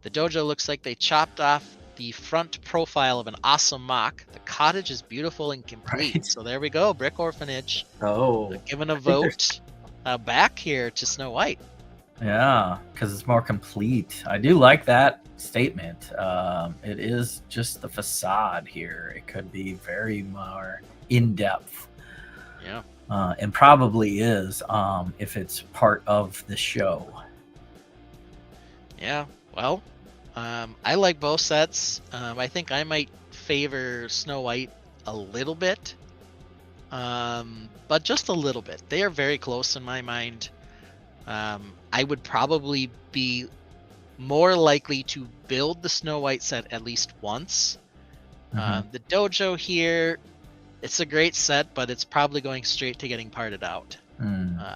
the dojo looks like they chopped off the front profile of an awesome mock. The cottage is beautiful and complete. Right. So there we go, Brick Orphanage. Giving a vote back here to Snow White. Yeah, because it's more complete. I do like that statement. It is just the facade here. It could be very more in-depth. Yeah. And probably is if it's part of the show. Yeah, well, I like both sets. I think I might favor Snow White a little bit, but just a little bit. They are very close in my mind. I would probably be more likely to build the Snow White set at least once. The dojo here, it's a great set, but it's probably going straight to getting parted out.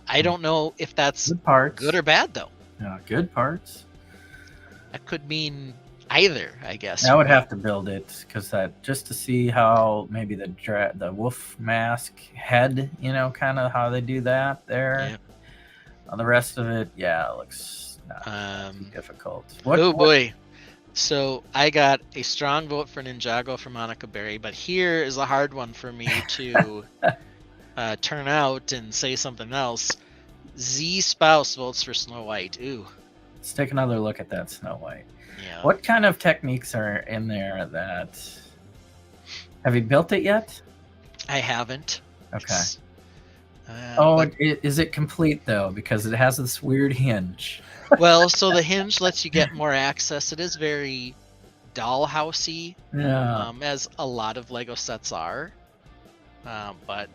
I don't know if that's good or bad, though. Yeah, good parts. That could mean either, I guess. I would have to build it because just to see how maybe the wolf mask head, kind of how they do that there. Yeah. The rest of it, it looks not too difficult. Boy. So I got a strong vote for Ninjago for Monica Berry, but here is a hard one for me to turn out and say something else. Z Spouse votes for Snow White. Ooh. Let's take another look at that Snow White. Yeah. What kind of techniques are in there have you built it yet? I haven't. Okay. But Is it complete though? Because it has this weird hinge. well, so the hinge lets you get more access. It is very dollhousey, Yeah. as a lot of Lego sets are. But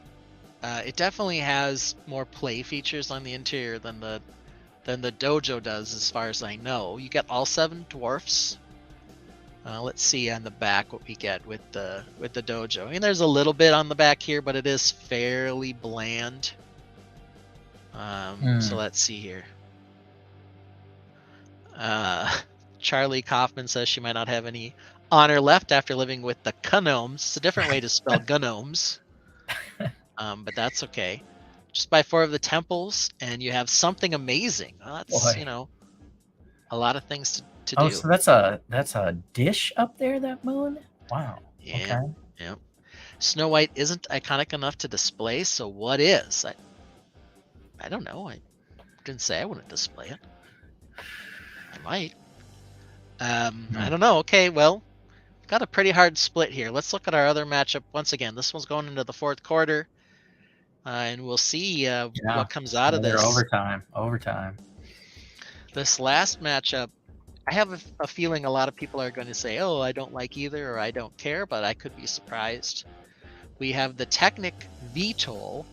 it definitely has more play features on the interior than the dojo does, as far as I know. You get all 7 dwarfs. Let's see on the back what we get with the dojo. I mean, there's a little bit on the back here, but it is fairly bland. So let's see here. Charlie Kaufman says she might not have any honor left after living with the Gnomes. It's a different way to spell Gnomes. But that's okay. Just buy 4 of the temples, and you have something amazing. Well, that's Boy. a lot of things to Oh, do. so that's a dish up there, that moon? Wow. Yeah. Okay. Yeah. Snow White isn't iconic enough to display, so what is? I don't know. I didn't say I wouldn't display it. I might. I don't know. Okay, well, got a pretty hard split here. Let's look at our other matchup once again. This one's going into the 4th quarter, and we'll see what comes out of this. Overtime. This last matchup, I have a feeling a lot of people are going to say, "Oh, I don't like either," or "I don't care," but I could be surprised. We have the Technic VTOL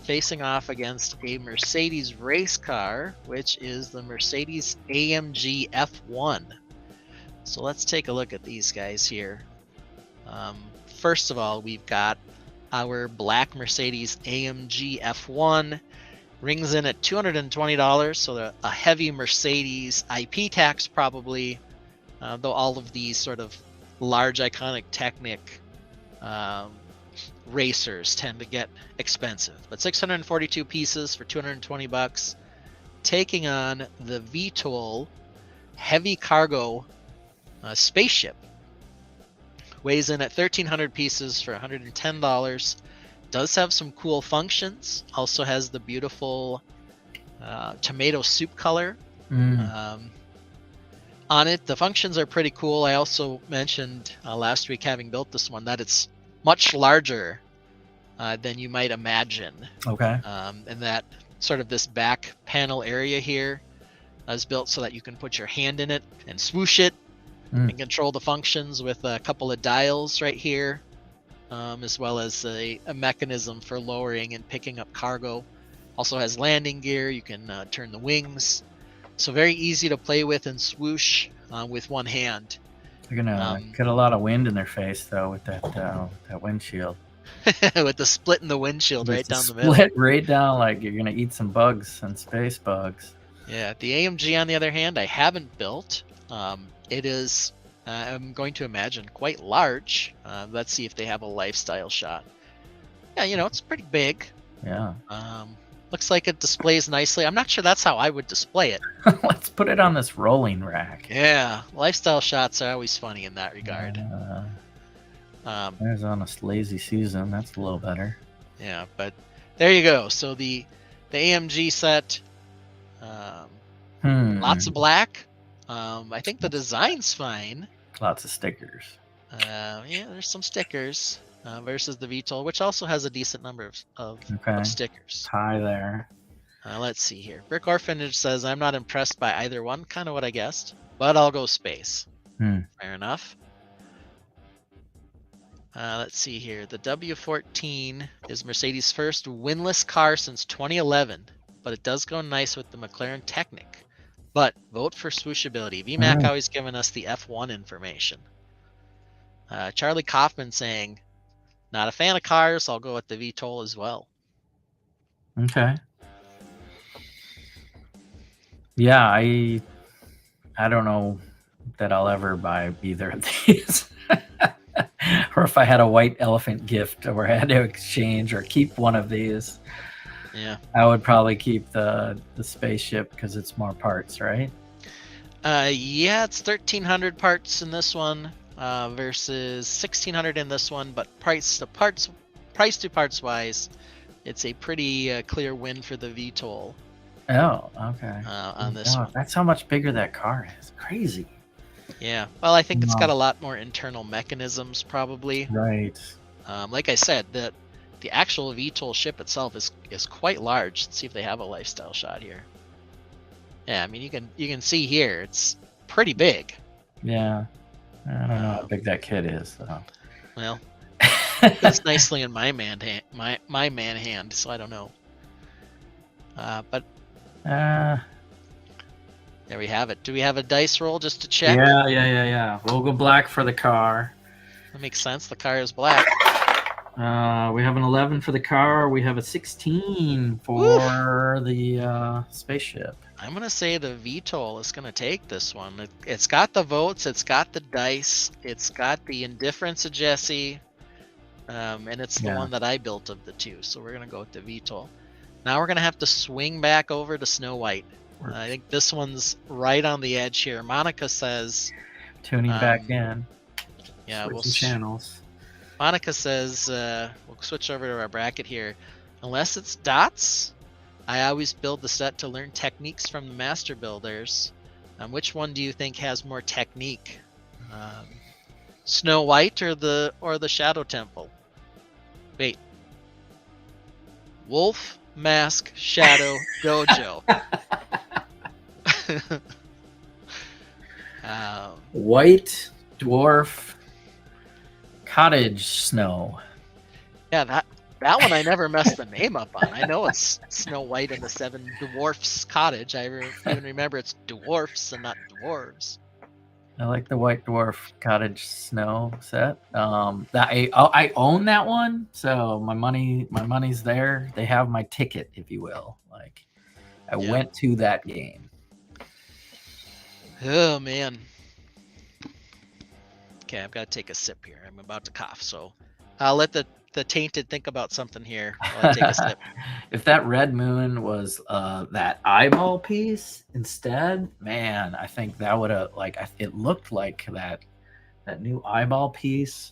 facing off against a Mercedes race car, which is the Mercedes AMG F1. So let's take a look at these guys here. First of all, we've got our black Mercedes AMG F1. Rings in at $220, so a heavy Mercedes IP tax probably, though all of these sort of large iconic Technic racers tend to get expensive. But 642 pieces for $220, taking on the VTOL heavy cargo spaceship. Weighs in at 1,300 pieces for $110. Does have some cool functions. Also has the beautiful tomato soup color on it. The functions are pretty cool. I also mentioned last week, having built this one, that it's much larger than you might imagine. Okay. And that sort of this back panel area here is built so that you can put your hand in it and swoosh it and control the functions with a couple of dials right here. As well as a mechanism for lowering and picking up cargo. Also has landing gear. You can turn the wings. So very easy to play with and swoosh with one hand. They're gonna get a lot of wind in their face though with that windshield. With the split in the windshield right down the middle. Split right down, like you're gonna eat some bugs and space bugs. Yeah. The AMG, on the other hand, I haven't built. It is, I'm going to imagine, quite large. Let's see if they have a lifestyle shot. Yeah, it's pretty big. Yeah. Looks like it displays nicely. I'm not sure that's how I would display it. Let's put it on this rolling rack. Yeah, lifestyle shots are always funny in that regard. There's on a lazy Susan. That's a little better. Yeah, but there you go. So the AMG set, lots of black. I think the design's fine. Lots of stickers. Yeah, there's some stickers versus the VTOL, which also has a decent number of stickers. High there. Let's see here. Brick Orphanage says, I'm not impressed by either one. Kind of what I guessed. But I'll go space. Fair enough. Let's see here. The W14 is Mercedes' first winless car since 2011. But it does go nice with the McLaren Technic. But vote for swooshability. VMAC always giving us the F1 information. Charlie Kaufman saying, not a fan of cars. I'll go with the VTOL as well. Okay. Yeah, I don't know that I'll ever buy either of these. Or if I had a white elephant gift or had to exchange or keep one of these. Yeah, I would probably keep the spaceship because it's more parts, right? Yeah, it's 1,300 parts in this one versus 1,600 in this one, but price to parts wise, it's a pretty clear win for the VTOL. Oh, okay. On this one, that's how much bigger that car is. Crazy. Yeah, well, I think it's got a lot more internal mechanisms, probably. Right. Like I said, that the actual VTOL ship itself is quite large. Let's see if they have a lifestyle shot here. Yeah, I mean you can see here it's pretty big. Yeah. I don't know how big that kid is, though. Well, it's nicely in my man hand, so I don't know. But there we have it. Do we have a dice roll just to check? Yeah. We'll go black for the car. That makes sense. The car is black. We have an 11 for the car. We have a 16 for the spaceship. I'm going to say the VTOL is going to take this one. It's got the votes. It's got the dice. It's got the indifference of Jesse. And it's the one that I built of the two. So we're going to go with the VTOL. Now we're going to have to swing back over to Snow White. I think this one's right on the edge here. Monica says... Tuning back in. Yeah, we'll channels. Monica says, we'll switch over to our bracket here. Unless it's dots, I always build the set to learn techniques from the master builders. Which one do you think has more technique? Snow White or the Shadow Temple? Wait. Wolf, Mask, Shadow, Dojo. White, Dwarf, Cottage Snow. Yeah, that one I never messed the name up on. I know it's Snow White and the Seven Dwarfs Cottage. I even remember it's dwarfs and not dwarves. I like the White Dwarf Cottage Snow set. I own that one, so my money's there. They have my ticket, if you will. Like, I went to that game. Oh man. Okay, I've got to take a sip here. I'm about to cough, so I'll let the tainted think about something here while I take a sip. If that red moon was that eyeball piece instead, man, I think that would have it looked like that new eyeball piece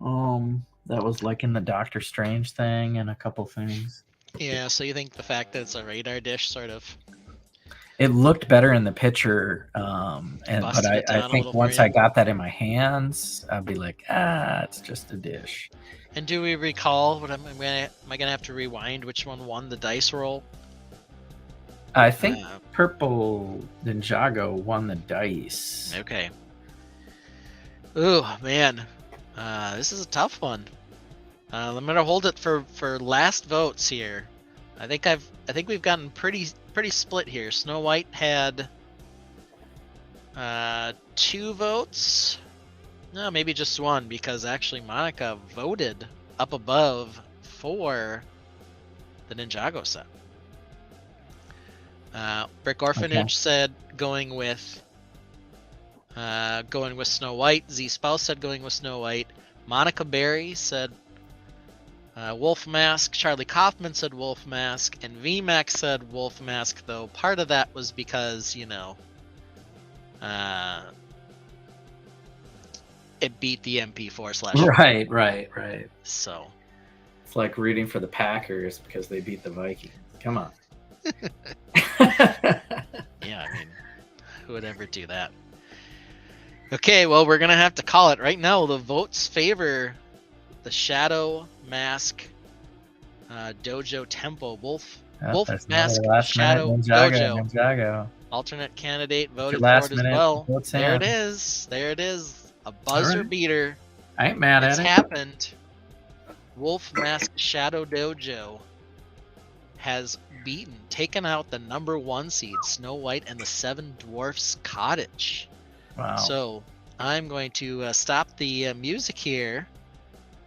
that was like in the Doctor Strange thing and a couple things. Yeah, so you think the fact that it's a radar dish sort of... It looked better in the picture, but I think once I got that in my hands, I'd be like, it's just a dish. And do we recall what am I gonna have to rewind? Which one won the dice roll? I think Purple Ninjago won the dice. Okay. Ooh man, this is a tough one. I'm gonna hold it for last votes here. I think we've gotten pretty split here. Snow White had 2 votes. No, maybe just 1, because actually Monica voted up above for the Ninjago set. Brick Orphanage said going with Snow White. Z Spouse said going with Snow White. Monica Berry said Wolf Mask. Charlie Kaufman said Wolf Mask, and VMAX said Wolf Mask. Though part of that was because it beat the MP4/. Right. So it's like rooting for the Packers because they beat the Vikings. Come on. Yeah, I mean, who would ever do that? Okay, well, we're gonna have to call it right now. The votes favor the Shadow Mask Dojo Temple Wolf Mask Shadow Dojo. Alternate candidate voted for it as well. There it is. A buzzer beater. I ain't mad at it. It's happened. Wolf Mask Shadow Dojo has taken out the number 1 seed, Snow White and the Seven Dwarfs Cottage. Wow. So I'm going to stop the music here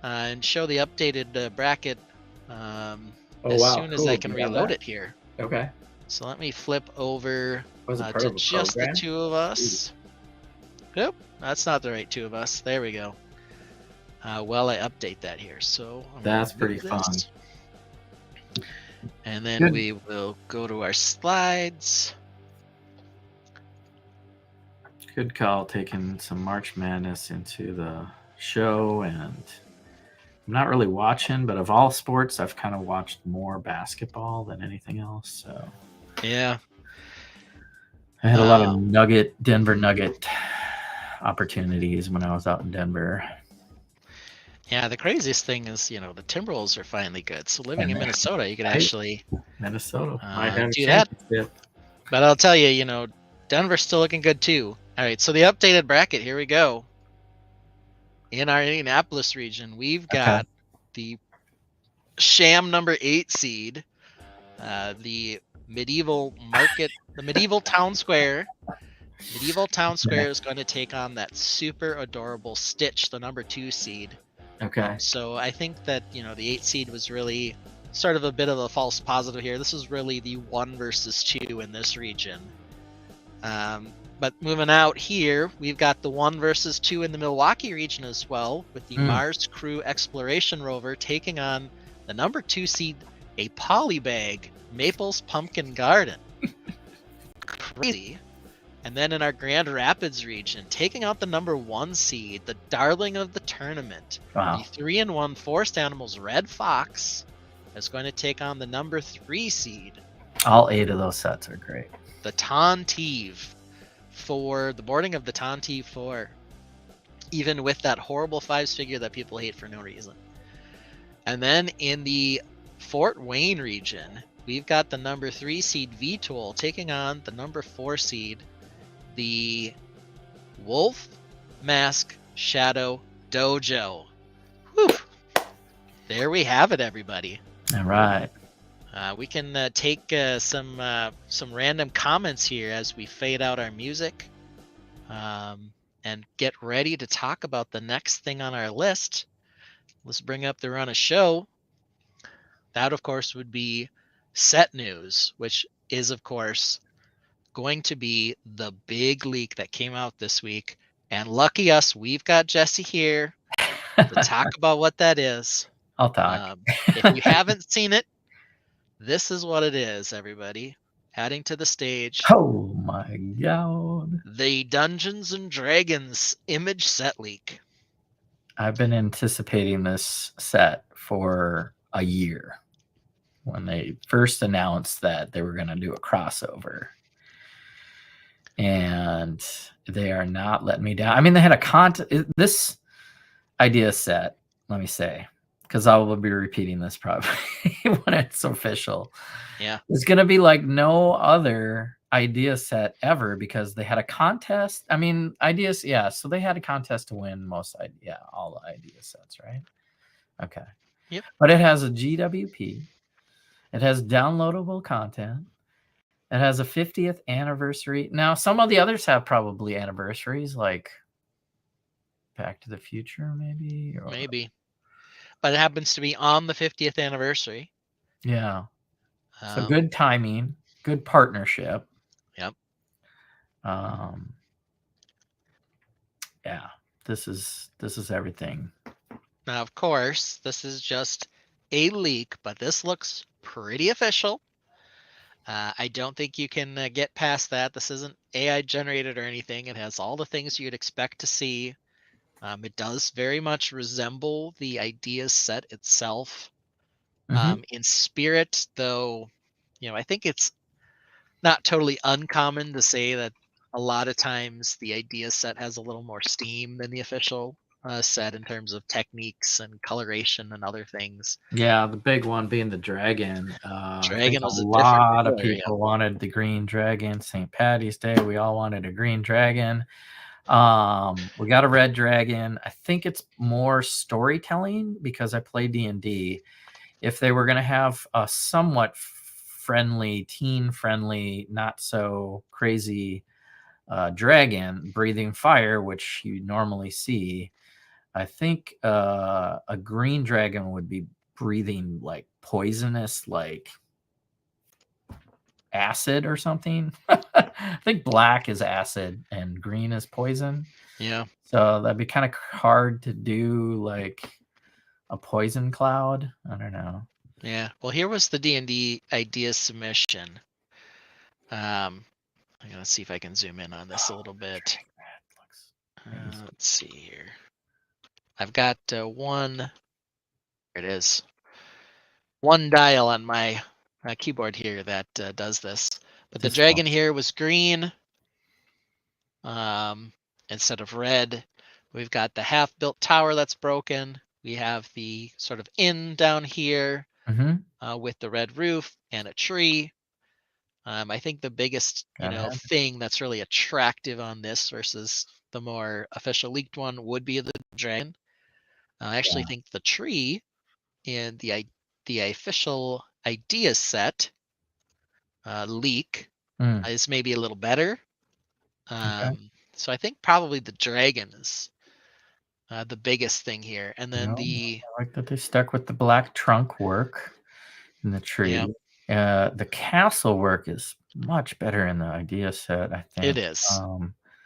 and show the updated bracket soon as I can reload it here. Okay. So let me flip over to just the 2 of us. Nope, that's not the right 2 of us. There we go. Well, I update that here. So that's pretty fun. And then we will go to our slides. Good call, taking some March Madness into the show, and I'm not really watching, but of all sports, I've kind of watched more basketball than anything else. So yeah, I had a lot of Denver Nugget opportunities when I was out in Denver. Yeah, the craziest thing is, the Timberwolves are finally good. So living in And Minnesota, you could right? actually Minnesota might have a do that. championship. But I'll tell you, Denver's still looking good too. All right, so the updated bracket, here we go. In our Indianapolis region, we've got the sham number 8 seed, the medieval market, the medieval town square. Medieval Town Square is going to take on that super adorable Stitch, the number 2 seed. Okay. So I think that, the 8 seed was really sort of a bit of a false positive here. This is really the 1 versus 2 in this region. But moving out here, we've got the 1 versus 2 in the Milwaukee region as well, with the Mars Crew Exploration Rover taking on the number 2 seed, a Polybag Maples Pumpkin Garden. Crazy. And then in our Grand Rapids region, taking out the number 1 seed, the darling of the tournament, Wow. the 3-1 Forest Animals Red Fox is going to take on the number 3 seed. All 8 of those sets are great. The Tontive for the boarding of the Tontive 4, even with that horrible 5s figure that people hate for no reason. And then in the Fort Wayne region, we've got the number 3 seed VTOL taking on the number 4 seed, the Wolf Mask Shadow Dojo. Whew. There we have it, everybody. All right. We can take some random comments here as we fade out our music, and get ready to talk about the next thing on our list. Let's bring up the run of show. That, of course, would be set news, which is, of course, going to be the big leak that came out this week. And lucky us, we've got Jesse here to talk about what that is. I'll talk. If you haven't seen it, this is what it is, everybody. Adding to the stage. Oh my god. The Dungeons and Dragons image set leak. I've been anticipating this set for a year when they first announced that they were going to do a crossover. And they are not letting me down. I mean, they had a this idea set, let me say, because I will be repeating this probably when it's official. Yeah. It's going to be like no other idea set ever because they had a contest. I mean, ideas, yeah. So they had a contest to win all the idea sets, right? Okay. Yep. But it has a GWP. It has downloadable content. It has a 50th anniversary. Now, some of the others have probably anniversaries, like Back to the Future, maybe. Maybe. But it happens to be on the 50th anniversary. Yeah. So good timing, good partnership. Yep. Yeah, this is everything. Now, of course, this is just a leak, but this looks pretty official. I don't think you can get past that. This isn't AI generated or anything. It has all the things you'd expect to see. It does very much resemble the idea set itself. In spirit, though, I think it's not totally uncommon to say that a lot of times the idea set has a little more steam than the official set in terms of techniques and coloration and other things. Yeah, the big one being the dragon. Dragon was a lot of people wanted the green dragon. St. Patty's Day, we all wanted a green dragon. We got a red dragon. I think it's more storytelling because I play D&D. If they were going to have a somewhat friendly, teen-friendly, not so crazy dragon breathing fire, which you normally see, I think a green dragon would be breathing like poisonous, like acid or something. I think black is acid and green is poison. Yeah. So that'd be kind of hard to do, like a poison cloud. I don't know. Yeah. Well, here was the D&D idea submission. I'm gonna see if I can zoom in on this a little bit. Let's see here. I've got one. There it is. One dial on my keyboard here that does this. But the dragon here was green instead of red. We've got the half-built tower that's broken. We have the sort of inn down here Mm-hmm. with the red roof and a tree. I think the biggest, Gotta have. thing that's really attractive on this versus the more official leaked one would be the dragon. I actually Yeah. think the tree in the official idea set leak Mm, is maybe a little better. okay. So I think probably the dragon is the biggest thing here, and then No, the I like that they stuck with the black trunk work in the yeah, tree. The castle work is much better in the idea set, I it think. is,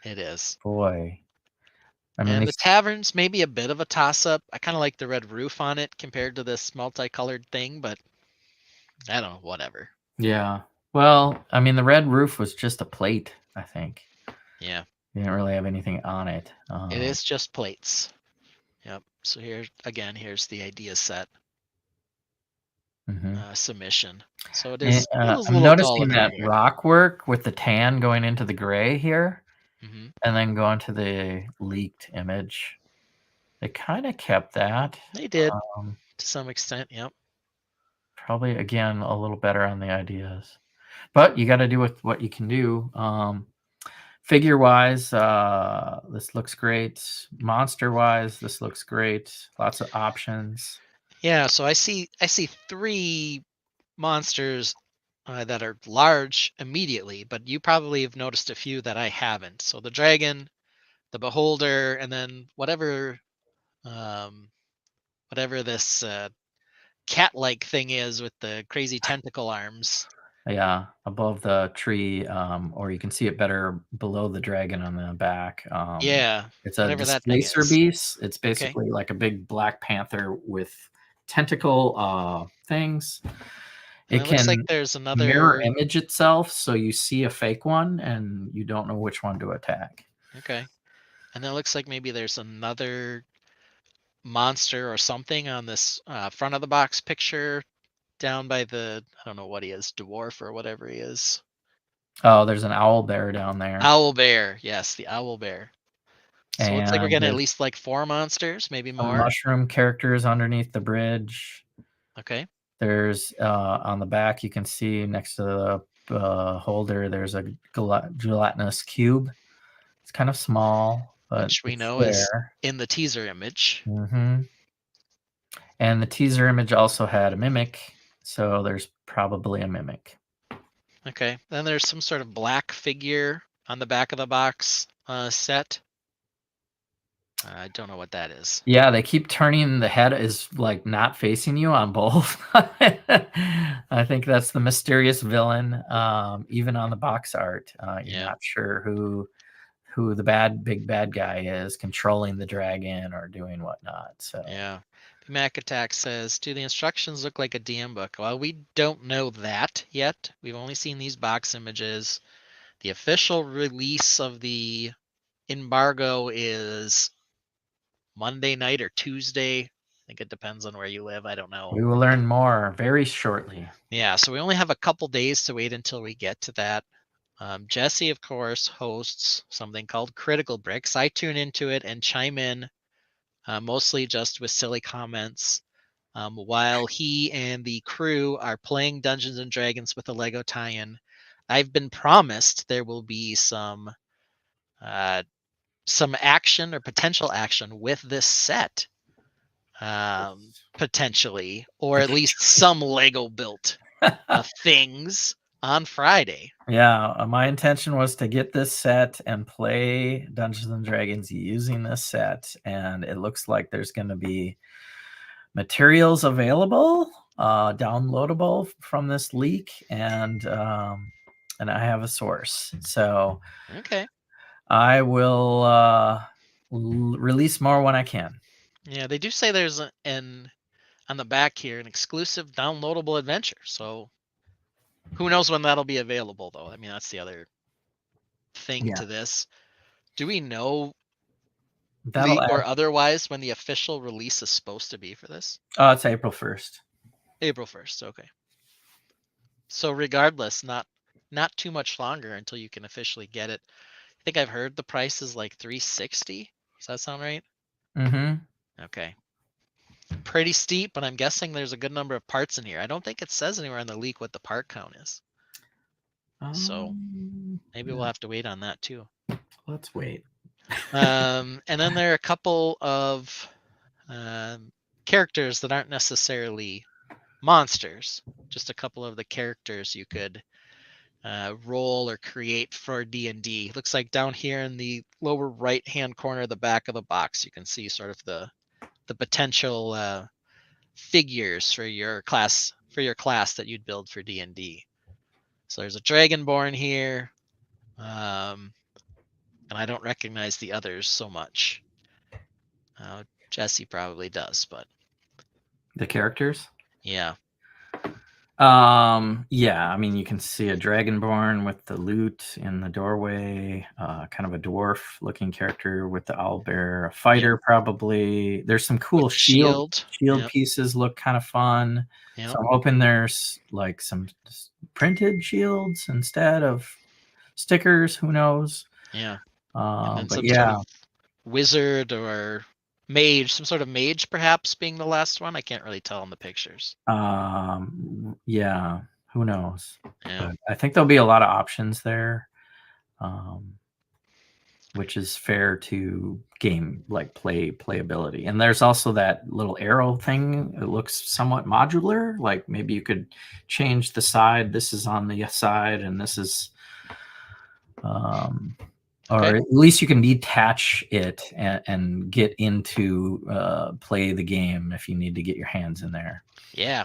it is. Boy, I mean, And the tavern's maybe a bit of a toss up. I kind of like the red roof on it compared to this multicolored thing, but I don't know, whatever. yeah. Well, I mean, the red roof was just a plate, I think. Yeah, You didn't really have anything on it. it is just plates. Yep. So here's the idea set Mhm. submission. So it And, is it is a I'm little dull noticing in that regard. rock work with the tan going into the gray here, Hmm. and then going to the leaked image. They kind of kept that. They did Um, to some extent. Yep. Probably again a little better on the ideas, but you got to do with what you can do. Figure wise, this looks great. Monster wise, this looks great. Lots of options. Yeah. So I see three monsters that are large immediately, but you probably have noticed a few that I haven't. So the dragon, the beholder, and then um, whatever this cat-like thing is with the crazy tentacle arms. Yeah, above the tree, or you can see it better below the dragon on the back. Yeah, It's a whatever that thing displacer is. beast. It's Okay. basically like a big black panther with tentacle things. And It it looks like can there's mirror another. image itself, so you see a fake one and you don't know which one to attack. Okay. And then it looks like maybe there's another monster or something on this front of the box picture down by the, I don't know what he is, dwarf or whatever he is. Oh, there's an owl bear down there, Owl bear. Yes, the owl bear. So it looks like we're and getting at there's least like 4 monsters, maybe some more. mushroom characters underneath the bridge. Okay. There's on the back, you can see next to the holder, there's a gelatinous cube. It's kind of small, but Which we it's know is there. in the teaser image. And the teaser image also had a mimic, so there's probably a mimic. Okay. Then there's some sort of black figure on the back of the box set. I don't know what that is. Yeah, they keep turning the head is like not facing you on both. I think that's the mysterious villain. Even on the box art, you're Yeah. not sure who the big bad guy is controlling the dragon or doing whatnot. So Yeah. Mac Attack says, do the instructions look like a DM book? Well, we don't know that yet. We've only seen these box images. The official release of the embargo is Monday night or Tuesday. I think it depends on where you live. I don't know. we will learn more very shortly. Yeah, so we only have a couple days to wait until we get to that. Jesse, of course, hosts something called Critical Bricks. I tune into it and chime in mostly just with silly comments while he and the crew are playing Dungeons and Dragons with a Lego tie-in. I've been promised there will be some action or potential action with this set, potentially, or at least some Lego built things on Friday. Yeah, my intention was to get this set and play Dungeons and Dragons using this set, and it looks like there's going to be materials available, downloadable from this leak, and I have a source, so Okay. I will release more when I can. Yeah, they do say there's an on the back here an exclusive downloadable adventure. So who knows when that'll be available, though? I mean, that's the other thing Yeah, to this. Do we know, that'll leak add. or otherwise, when the official release is supposed to be for this? Oh, it's April 1st. April 1st. Okay. So regardless, not too much longer until you can officially get it. I think I've heard the price is like 360. Does that sound right? Mm-hmm. Okay. pretty steep, but I'm guessing there's a good number of parts in here. I don't think it says anywhere in the leak what the part count is. So maybe we'll have to wait on that too. Let's wait. And then there are a couple of characters that aren't necessarily monsters, just a couple of the characters you could roll or create for D&D. Looks like down here in the lower right hand corner of the back of the box, you can see sort of the potential figures for your class that you'd build for D&D. So there's a Dragonborn here, and I don't recognize the others so much. Jesse probably does, but The characters? yeah. Yeah, I mean, you can see a Dragonborn with the lute in the doorway, kind of a dwarf-looking character with the owlbear, a fighter probably. There's some cool shield Yep. pieces look kind of fun. Yep. So I'm hoping there's like some printed shields instead of stickers. Who knows? Yeah. But some yeah, sort of wizard or mage, some sort of mage perhaps being the last one. I can't really tell in the pictures. yeah, who knows? Yeah. But I think there'll be a lot of options there, which is fair to game like playability. And there's also that little arrow thing. It looks somewhat modular. Like maybe you could change the side. This is on the side, and this is, or at least you can detach it and get into play the game if you need to get your hands in there. Yeah.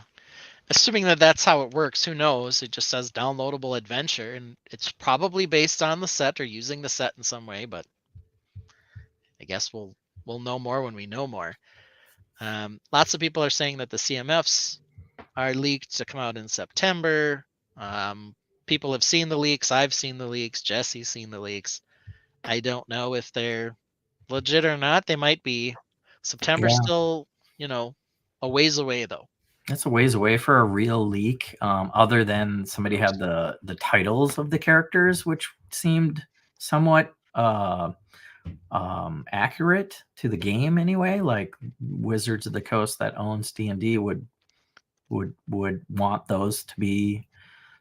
Assuming that that's how it works, who knows? It just says downloadable adventure, and it's probably based on the set or using the set in some way, but I guess we'll know more when we know more. Lots of people are saying that the CMFs are leaked to come out in September. People have seen the leaks. I've seen the leaks. Jesse's seen the leaks. I don't know if they're legit or not. They might be. September's still, a ways away though. That's a ways away for a real leak. Other than somebody had the titles of the characters, which seemed somewhat accurate to the game anyway. Like Wizards of the Coast that owns D&D would want those to be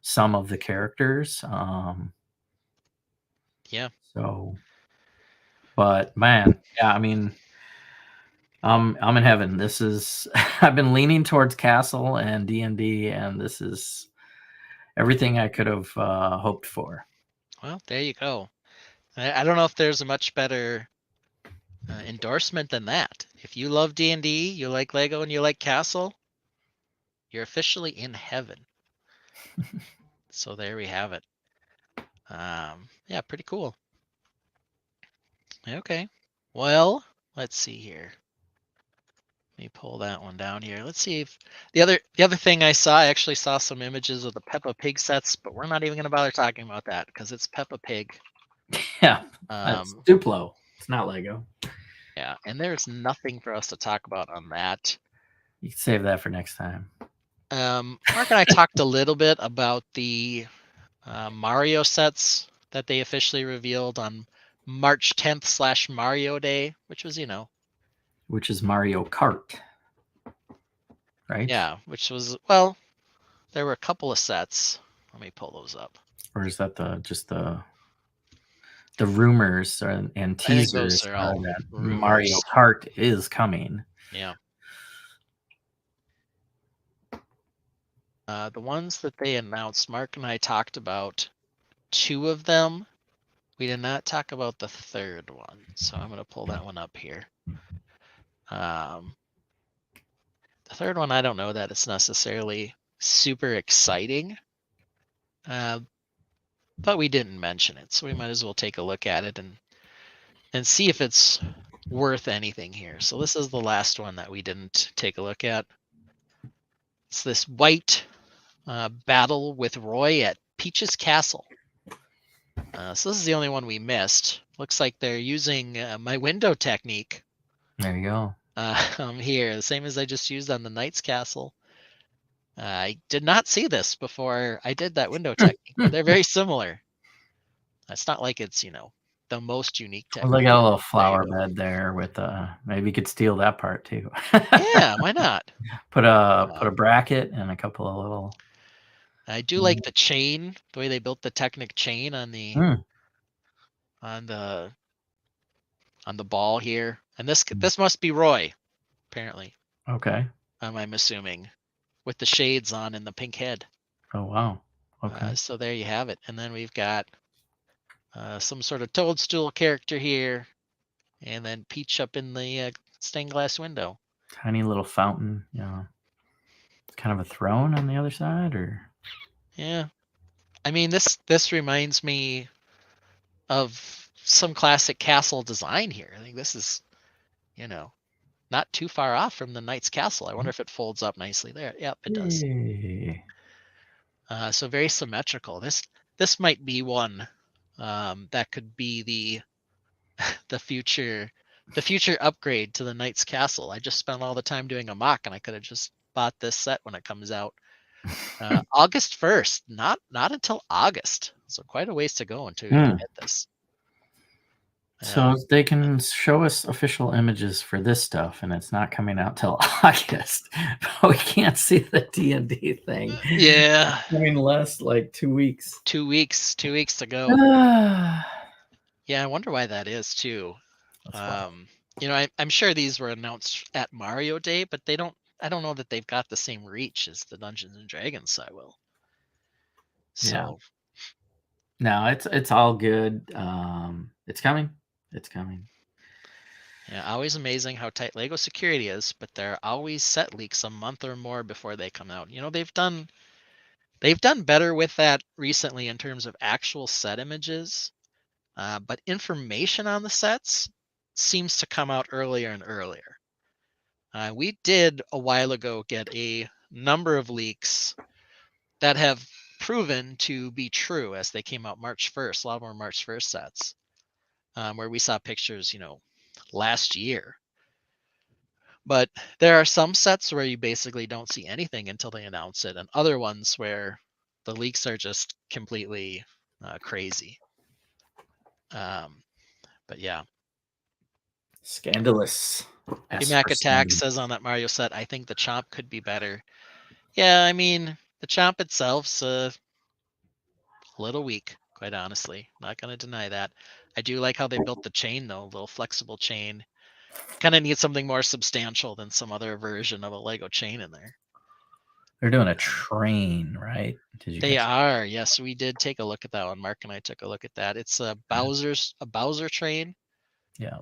some of the characters. Yeah. So, but man, yeah, I mean, I'm in heaven. This is I've been leaning towards Castle and D&D, and this is everything I could have hoped for. Well, there you go. I don't know if there's a much better endorsement than that. If you love D&D, you like Lego, and you like Castle, you're officially in heaven. So there we have it. Yeah, pretty cool. Okay. Well, let's see here. Let me pull that one down here. Let's see if the other thing I actually saw some images of the Peppa Pig sets, but we're not even going to bother talking about that because it's Peppa Pig. Yeah, it's Duplo. It's not Lego. Yeah, and there's nothing for us to talk about on that. You can save that for next time. Mark and I talked a little bit about the Mario sets that they officially revealed on March 10th / Mario Day, which was, which is Mario Kart, right? Yeah, which was, well, there were a couple of sets. Let me pull those up. Or is that just the rumors and teasers are all that rumors. Mario Kart is coming? Yeah. The ones that they announced, Mark and I talked about 2 of them. We did not talk about the third one, so I'm going to pull that one up here. The third one, I don't know that it's necessarily super exciting, but we didn't mention it, so we might as well take a look at it and see if it's worth anything here. So this is the last one that we didn't take a look at. It's this white battle with Roy at Peach's Castle. So this is the only one we missed. Looks like they're using my window technique. There you go. Here, the same as I just used on the Knight's Castle. I did not see this before I did that window technique, but they're very similar. It's not like it's, the most unique Well, they technique. got a little There flower you go. bed there with maybe you could steal that part too. Yeah, why not? Put a Um, bracket and a couple of little. I do like the chain, the way they built the Technic chain on Mm, the on the ball here. And this Mm. this must be Roy, apparently. okay. I'm assuming, with the shades on and the pink head. Oh wow. Okay. So there you have it. And then we've got some sort of toadstool character here, and then Peach up in the stained glass window. Tiny little fountain. Yeah. Kind of a throne on the other side, or Yeah, I mean this reminds me of some classic castle design here. I think this is, you know, not too far off from the Knight's Castle. I wonder if it folds up nicely there. Yep, it does. Yay. So very symmetrical. This might be one that could be the future upgrade to the Knight's Castle. I just spent all the time doing a mock, and I could have just bought this set when it comes out. August 1st, not until August, so quite a ways to go until you can get this. So they can show us official images for this stuff, and it's not coming out till August. But we can't see the D&D thing. Yeah, I mean, less like 2 weeks. 2 weeks to go. Yeah, I wonder why that is too. You know, I'm sure these were announced at Mario Day, but I don't know that they've got the same reach as the Dungeons and Dragons side will. So no, it's all good. It's coming. It's coming. yeah, always amazing how tight Lego security is, but there are always set leaks a month or more before they come out. You know, they've done better with that recently in terms of actual set images, but information on the sets seems to come out earlier and earlier. We did a while ago get a number of leaks that have proven to be true as they came out March 1st, a lot more March 1st sets, where we saw pictures, you know, last year. But there are some sets where you basically don't see anything until they announce it, and other ones where the leaks are just completely crazy. But yeah. Scandalous. Mac Attack says on that Mario set, I think the Chomp could be better. Yeah, I mean, the Chomp itself's a little weak, quite honestly. Not going to deny that. I do like how they built the chain, though, a little flexible chain. Kind of need something more substantial than some other version of a Lego chain in there. They're doing a train, right? They are. Yes, we did take a look at that one. Mark and I took a look at that. It's a Bowser train. Yeah.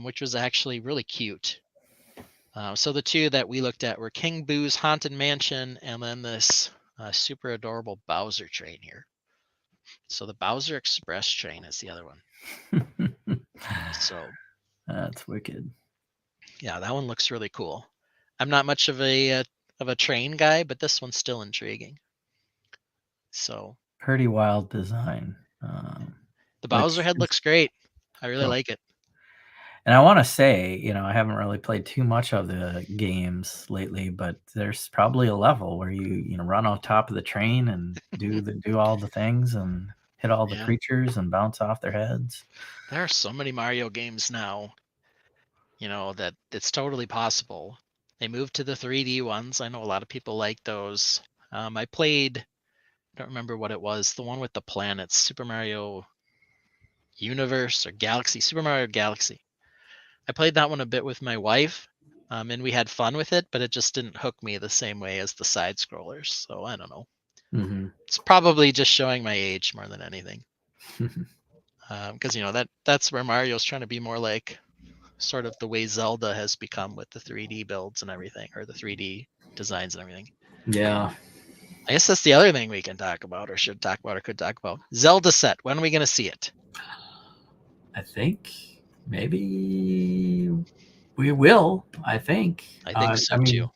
Which was actually really cute. So the two that we looked at were King Boo's Haunted Mansion and then this super adorable Bowser train here. So the Bowser Express train is the other one. So that's wicked. Yeah, that one looks really cool. I'm not much of a train guy, but this one's still intriguing. So pretty wild design. The Bowser head looks great. I really like it. And I want to say, you know, I haven't really played too much of the games lately, but there's probably a level where you run on top of the train and do all the things and hit all the creatures and bounce off their heads. There are so many Mario games now, you know, that it's totally possible. They moved to the 3D ones. I know a lot of people like those. I played, I don't remember what it was, the one with the planets, Super Mario Universe or Galaxy, Super Mario Galaxy. I played that one a bit with my wife, and we had fun with it, but it just didn't hook me the same way as the side scrollers. So I don't know. Mm-hmm. It's probably just showing my age more than anything. Because you know that's where Mario's trying to be more like sort of the way Zelda has become with the 3D builds and everything, or the 3D designs and everything. Yeah. I guess that's the other thing we can talk about, or should talk about, or could talk about. Zelda set. When are we going to see it? I think maybe we will. I think so too.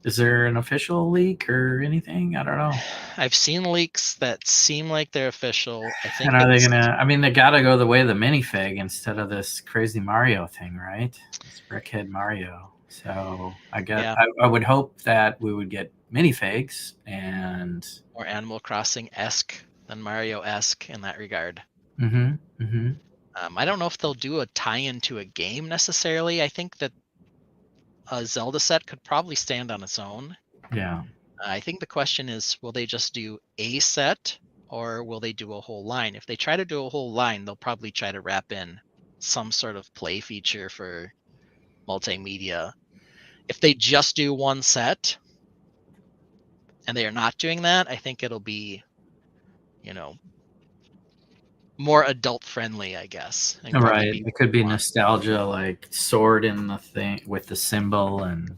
Is there an official leak or anything? I don't know. I've seen leaks that seem like they're official. I think. And are they gonna? I mean, they gotta go the way of the minifig instead of this crazy Mario thing, right? This brickhead Mario. So I guess I would hope that we would get minifigs and more Animal Crossing-esque than Mario-esque in that regard. Mm-hmm. Mm-hmm. I don't know if they'll do a tie-in to a game necessarily. I think that a Zelda set could probably stand on its own. Yeah. I think the question is, will they just do a set or will they do a whole line? If they try to do a whole line, they'll probably try to wrap in some sort of play feature for multimedia. If they just do one set and they are not doing that, I think it'll be, more adult friendly, I guess. And probably Right. be It could be fun. nostalgia, like sword in the thing with the symbol and.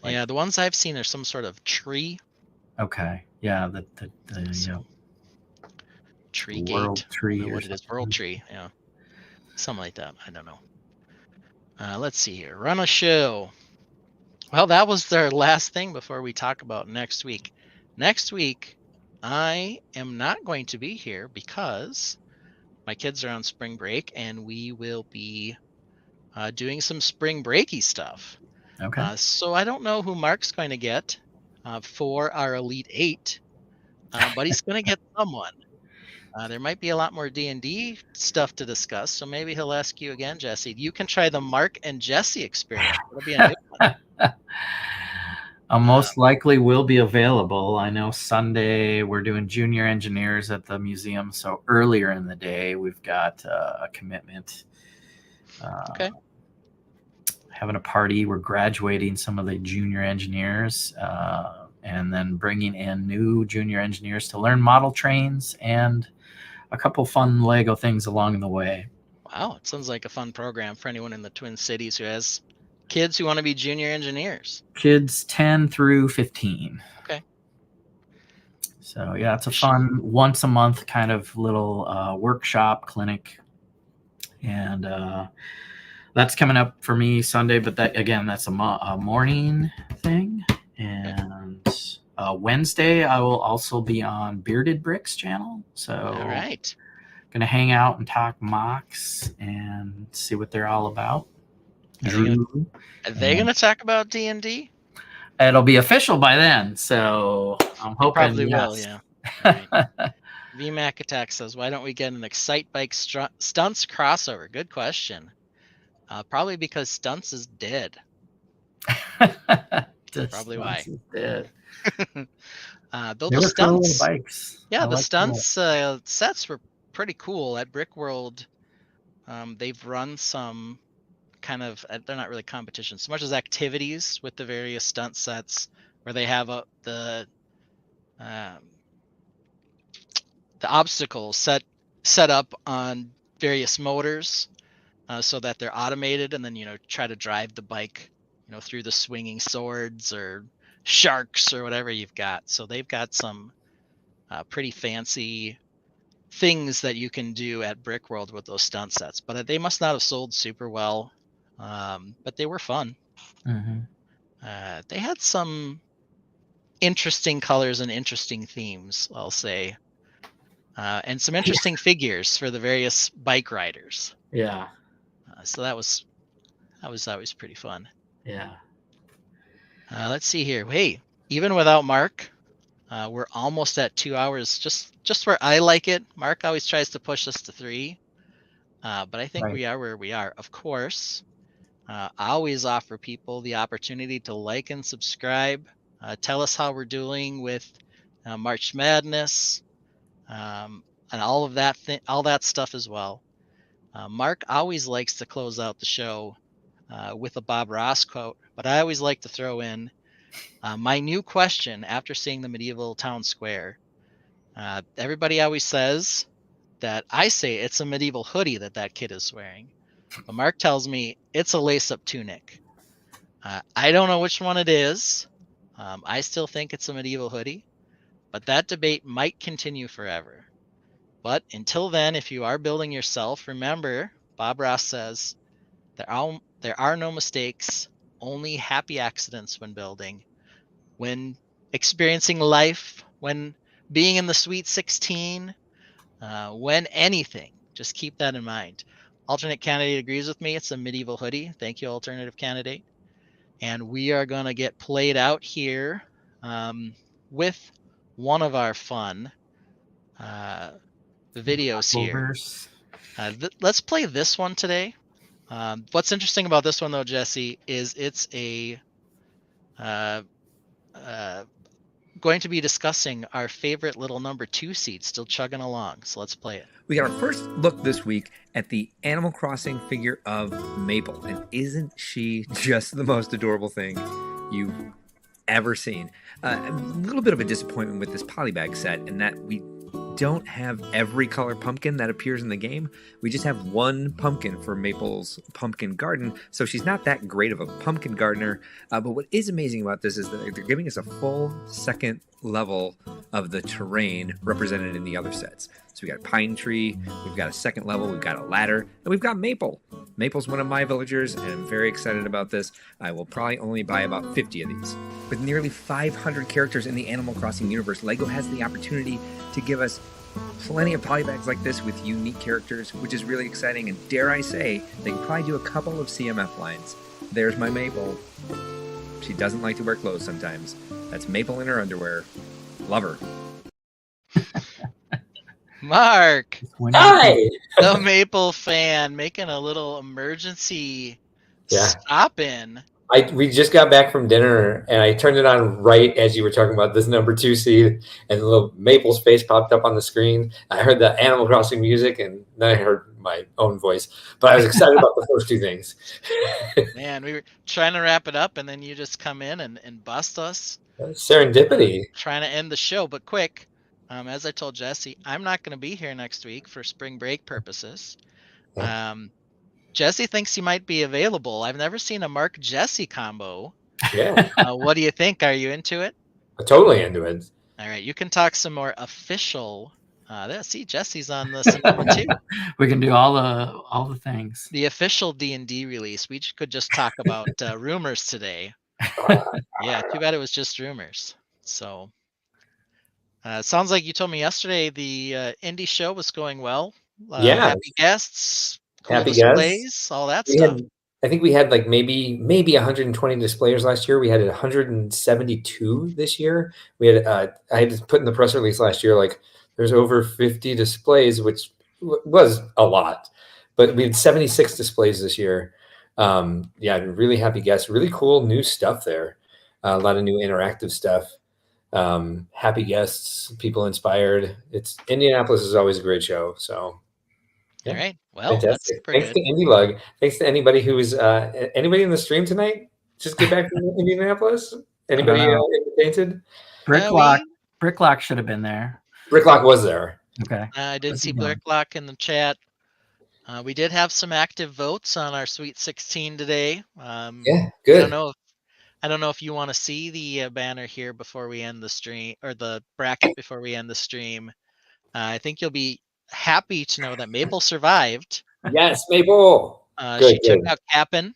Like, Yeah, the ones I've seen are some sort of tree. Okay. Yeah. The So, tree world gate. I tree don't know or what it is. something. World tree. Yeah. Something like that. I don't know. Let's see here. Run a show. Well, that was their last thing before we talk about next week. Next week, I am not going to be here because my kids are on spring break and we will be doing some spring breaky stuff. Okay. So I don't know who Mark's going to get for our Elite Eight, but he's going to get someone. There might be a lot more D&D stuff to discuss, so maybe he'll ask you again, Jesse. You can try the Mark and Jesse experiment. It'll be a new one. Most likely will be available. I know Sunday we're doing junior engineers at the museum, so earlier in the day we've got a commitment. Okay. Having a party. We're graduating some of the junior engineers and then bringing in new junior engineers to learn model trains and a couple fun Lego things along the way. Wow, it sounds like a fun program for anyone in the Twin Cities who has kids who want to be junior engineers. Kids 10 through 15. Okay. So yeah, it's a fun once a month kind of little workshop clinic. And that's coming up for me Sunday, but that's a morning thing. And Wednesday, I will also be on Bearded Bricks channel. So all right, gonna hang out and talk mocks and see what they're all about. Are they gonna talk about D&D? It'll be official by then, so I'm hoping. Probably will, yeah. Right. VMAC Attack says, "Why don't we get an Excite Bike Stunts crossover?" Good question. Probably because Stunts is dead. Probably why. Is dead. Though the Stunts bikes. Yeah, the Stunts sets were pretty cool at Brickworld. They've run some kind of, they're not really competitions so much as activities with the various stunt sets where they have the obstacles set up on various motors so that they're automated, and then try to drive the bike through the swinging swords or sharks or whatever you've got. So they've got some pretty fancy things that you can do at Brickworld with those stunt sets, but they must not have sold super well. But they were fun. Mm-hmm. They had some interesting colors and interesting themes, I'll say, and some interesting figures for the various bike riders. Yeah. So that was always pretty fun. Yeah. Let's see here. Hey, even without Mark, we're almost at 2 hours. Just where I like it. Mark always tries to push us to 3, but I think we are where we are. Of course. I always offer people the opportunity to like and subscribe. Tell us how we're doing with March Madness and all of that, all that stuff as well. Mark always likes to close out the show with a Bob Ross quote, but I always like to throw in my new question after seeing the medieval town square. Everybody always says that I say it's a medieval hoodie that kid is wearing. But Mark tells me it's a lace-up tunic. I don't know which one it is. I still think it's a medieval hoodie, but that debate might continue forever. But until then, if you are building yourself, remember, Bob Ross says, there are no mistakes, only happy accidents when building. When experiencing life, when being in the Sweet 16, when anything, just keep that in mind. Alternate Candidate agrees with me. It's a medieval hoodie. Thank you, Alternative Candidate. And we are going to get played out here with one of our fun videos here. Let's play this one today. What's interesting about this one, though, Jesse, is it's a going to be discussing our favorite little number 2 seed, still chugging along. So let's play it. We got our first look this week at the Animal Crossing figure of Maple. And isn't she just the most adorable thing you've ever seen? A little bit of a disappointment with this polybag set in that we don't have every color pumpkin that appears in the game. We just have one pumpkin for Maple's pumpkin garden, so she's not that great of a pumpkin gardener. But what is amazing about this is that they're giving us a full second level of the terrain represented in the other sets. So we got a pine tree, we've got a second level, we've got a ladder, and we've got Maple. Maple's one of my villagers, and I'm very excited about this. I will probably only buy about 50 of these. With nearly 500 characters in the Animal Crossing universe, LEGO has the opportunity to give us plenty of polybags like this with unique characters, which is really exciting, and dare I say, they can probably do a couple of CMF lines. There's my Maple. She doesn't like to wear clothes sometimes. That's Maple in her underwear. Love her. Mark, Hi. the Maple fan, making a little emergency stop in. We just got back from dinner, and I turned it on right as you were talking about this number 2 seed, and the little Maple's face popped up on the screen. I heard the Animal Crossing music, and then I heard my own voice. But I was excited about the first two things. Man, we were trying to wrap it up, and then you just come in and bust us. Serendipity. Trying to end the show, but quick. As I told Jesse, I'm not going to be here next week for spring break purposes. Jesse thinks he might be available. I've never seen a Mark Jesse combo. Yeah. What do you think? Are you into it? I'm totally into it. All right, you can talk some more official. See, Jesse's on this number 2. We can do all the things. The official D&D release. We could just talk about rumors today. Yeah, too bad it was just rumors. So. Sounds like you told me yesterday the indie show was going well. Yeah. Happy guests, cool Happy displays, guests. all that stuff. I think we had like maybe 120 displayers last year. We had 172 this year. We had I had to put in the press release last year like there's over 50 displays, which was a lot. But we had 76 displays this year. Really happy guests. Really cool new stuff there. A lot of new interactive stuff. Happy guests, people inspired. Indianapolis is always a great show. So, all right. Well, fantastic. That's pretty Thanks good. to IndieLug. Thanks to anybody who's anybody in the stream tonight. Just get back from Indianapolis. Anybody painted? Bricklock should have been there. Bricklock was there. Okay. I did see Bricklock in the chat. We did have some active votes on our Sweet 16 today. Yeah, good. I don't know if you want to see the banner here before we end the stream, or the bracket before we end the stream. I think you'll be happy to know that Maple survived. Yes, Maple. She took out Cap'n,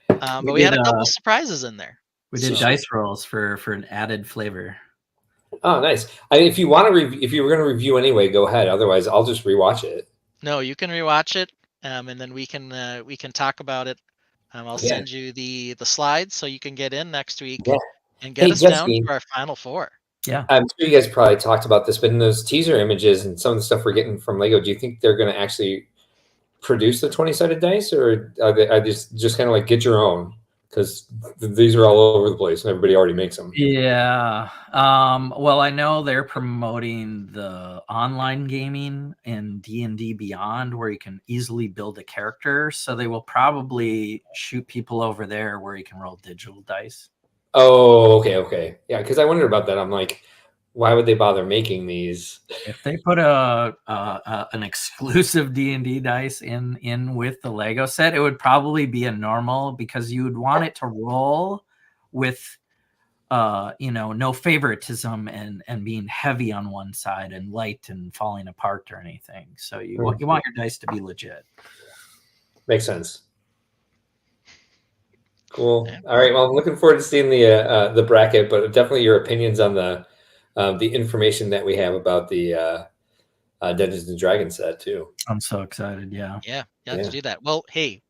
but we had a couple surprises in there. We did dice rolls for an added flavor. Oh, nice. I mean, if you want to, if you were going to review anyway, go ahead. Otherwise, I'll just rewatch it. No, you can rewatch it, and then we can talk about it. I'll send you the slides so you can get in next week and get us down to our final 4. Yeah. I'm sure you guys probably talked about this, but in those teaser images and some of the stuff we're getting from LEGO, do you think they're going to actually produce the 20-sided dice, or are they just kind of like get your own? Because these are all over the place and everybody already makes them. Yeah. Well, I know they're promoting the online gaming in D&D Beyond where you can easily build a character. So they will probably shoot people over there where you can roll digital dice. Oh, okay. Yeah, because I wondered about that. I'm like, why would they bother making these? If they put an exclusive D&D dice in with the Lego set, it would probably be a normal, because you would want it to roll with no favoritism and being heavy on one side and light and falling apart or anything. So you want your dice to be legit. Makes sense. Cool. All right. Well, I'm looking forward to seeing the bracket, but definitely your opinions on the information that we have about the Dungeons and Dragons set too. I'm so excited. Yeah. To do that. Well, hey,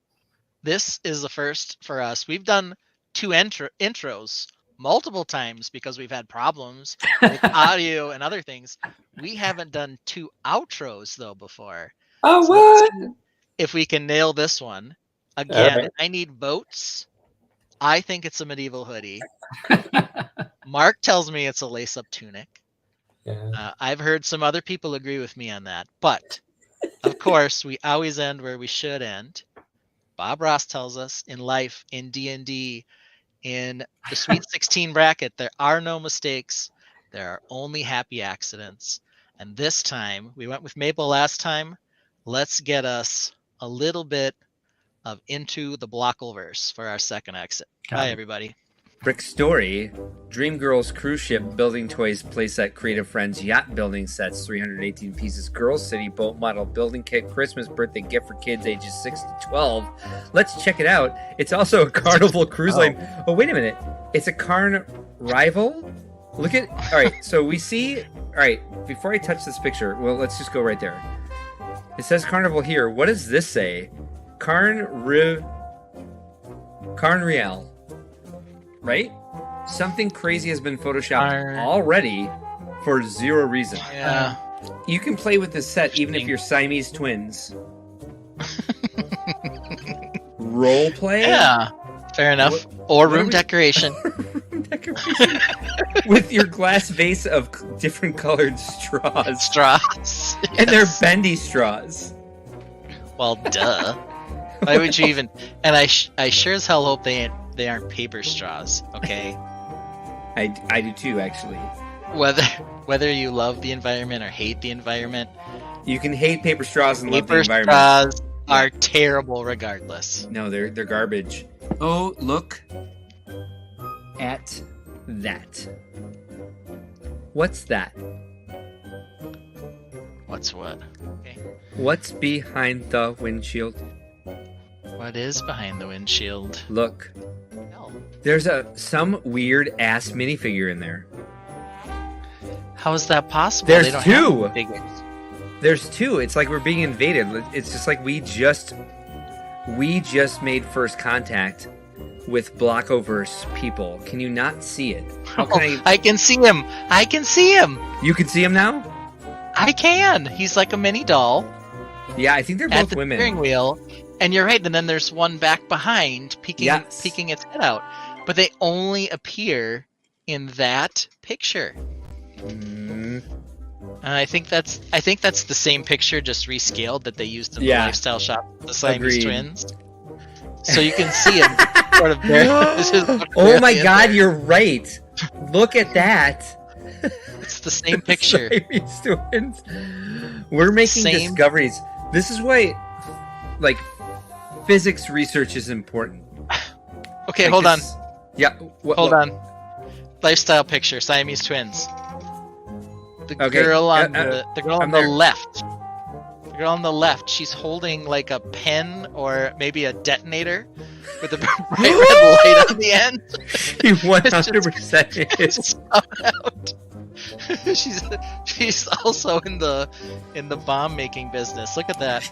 this is the first for us. We've done 2 intros multiple times because we've had problems with audio and other things. We haven't done 2 outros though before. Oh, So let's what? see if we can nail this one. Again, Alright. I need votes. I think it's a medieval hoodie. Mark tells me it's a lace-up tunic. Yeah. I've heard some other people agree with me on that, but of course, we always end where we should end. Bob Ross tells us in life, in D&D, in the Sweet 16 bracket, there are no mistakes. There are only happy accidents. And this time, we went with Maple last time. Let's get us a little bit of Into the Blockleverse for our second exit. Got Bye, it. everybody. Brick Story, Dream Girls Cruise Ship Building Toys Playset Creative Friends Yacht Building Sets, 318 pieces, Girls City Boat Model Building Kit, Christmas Birthday Gift for kids ages 6 to 12. Let's check it out. It's also a Carnival Cruise Line. Oh, wait a minute. It's a Carnival? Look at, all right, so we see, all right, before I touch this picture, well, let's just go right there. It says Carnival here. What does this say? Carnreal. Right? Something crazy has been photoshopped already for zero reason. Yeah. You can play with this set even if you're Siamese twins. Role play? Yeah. Fair enough. What- Or what are room we- decoration. Decoration. With your glass vase of different colored straws. Straws. And they're Yes. bendy straws. Well, duh. Why would you even? And I sure as hell hope they aren't paper straws. Okay. I do too, actually. Whether you love the environment or hate the environment, You can hate paper straws and love the paper environment. straws are terrible regardless. No, they're garbage. Oh, look at that. What's that? What's what? Okay. What's behind the windshield? What is behind the windshield? Look. Hell. There's some weird ass minifigure in there. How is that possible? There's They don't two! have figures. There's two. It's like we're being invaded. It's just like we just made first contact with Blockoverse people. Can you not see it? How can I can see him. I can see him. You can see him now? I can. He's like a mini doll Yeah, I think they're at both the women. steering wheel. And you're right. And then there's one back behind peeking Yes. its head out. But they only appear in that picture. Mm, And I think that's the same picture, just rescaled, that they used in the Yeah. lifestyle shop, the Siamese Agreed. twins. So you can see it sort of there. This is oh my in god, there. you're right. Look at that. It's the same picture. Siamese twins. We're making Same- discoveries. This is why, like, physics research is important. Okay, Like hold on. this- Yeah. Hold on. Lifestyle picture, Siamese twins. The Okay, girl on I'm the girl on the there. left. The girl on the left, she's holding like a pen or maybe a detonator with a bright red light on the end. She 100% is. Just coming out. she's also in the bomb making business. Look at that.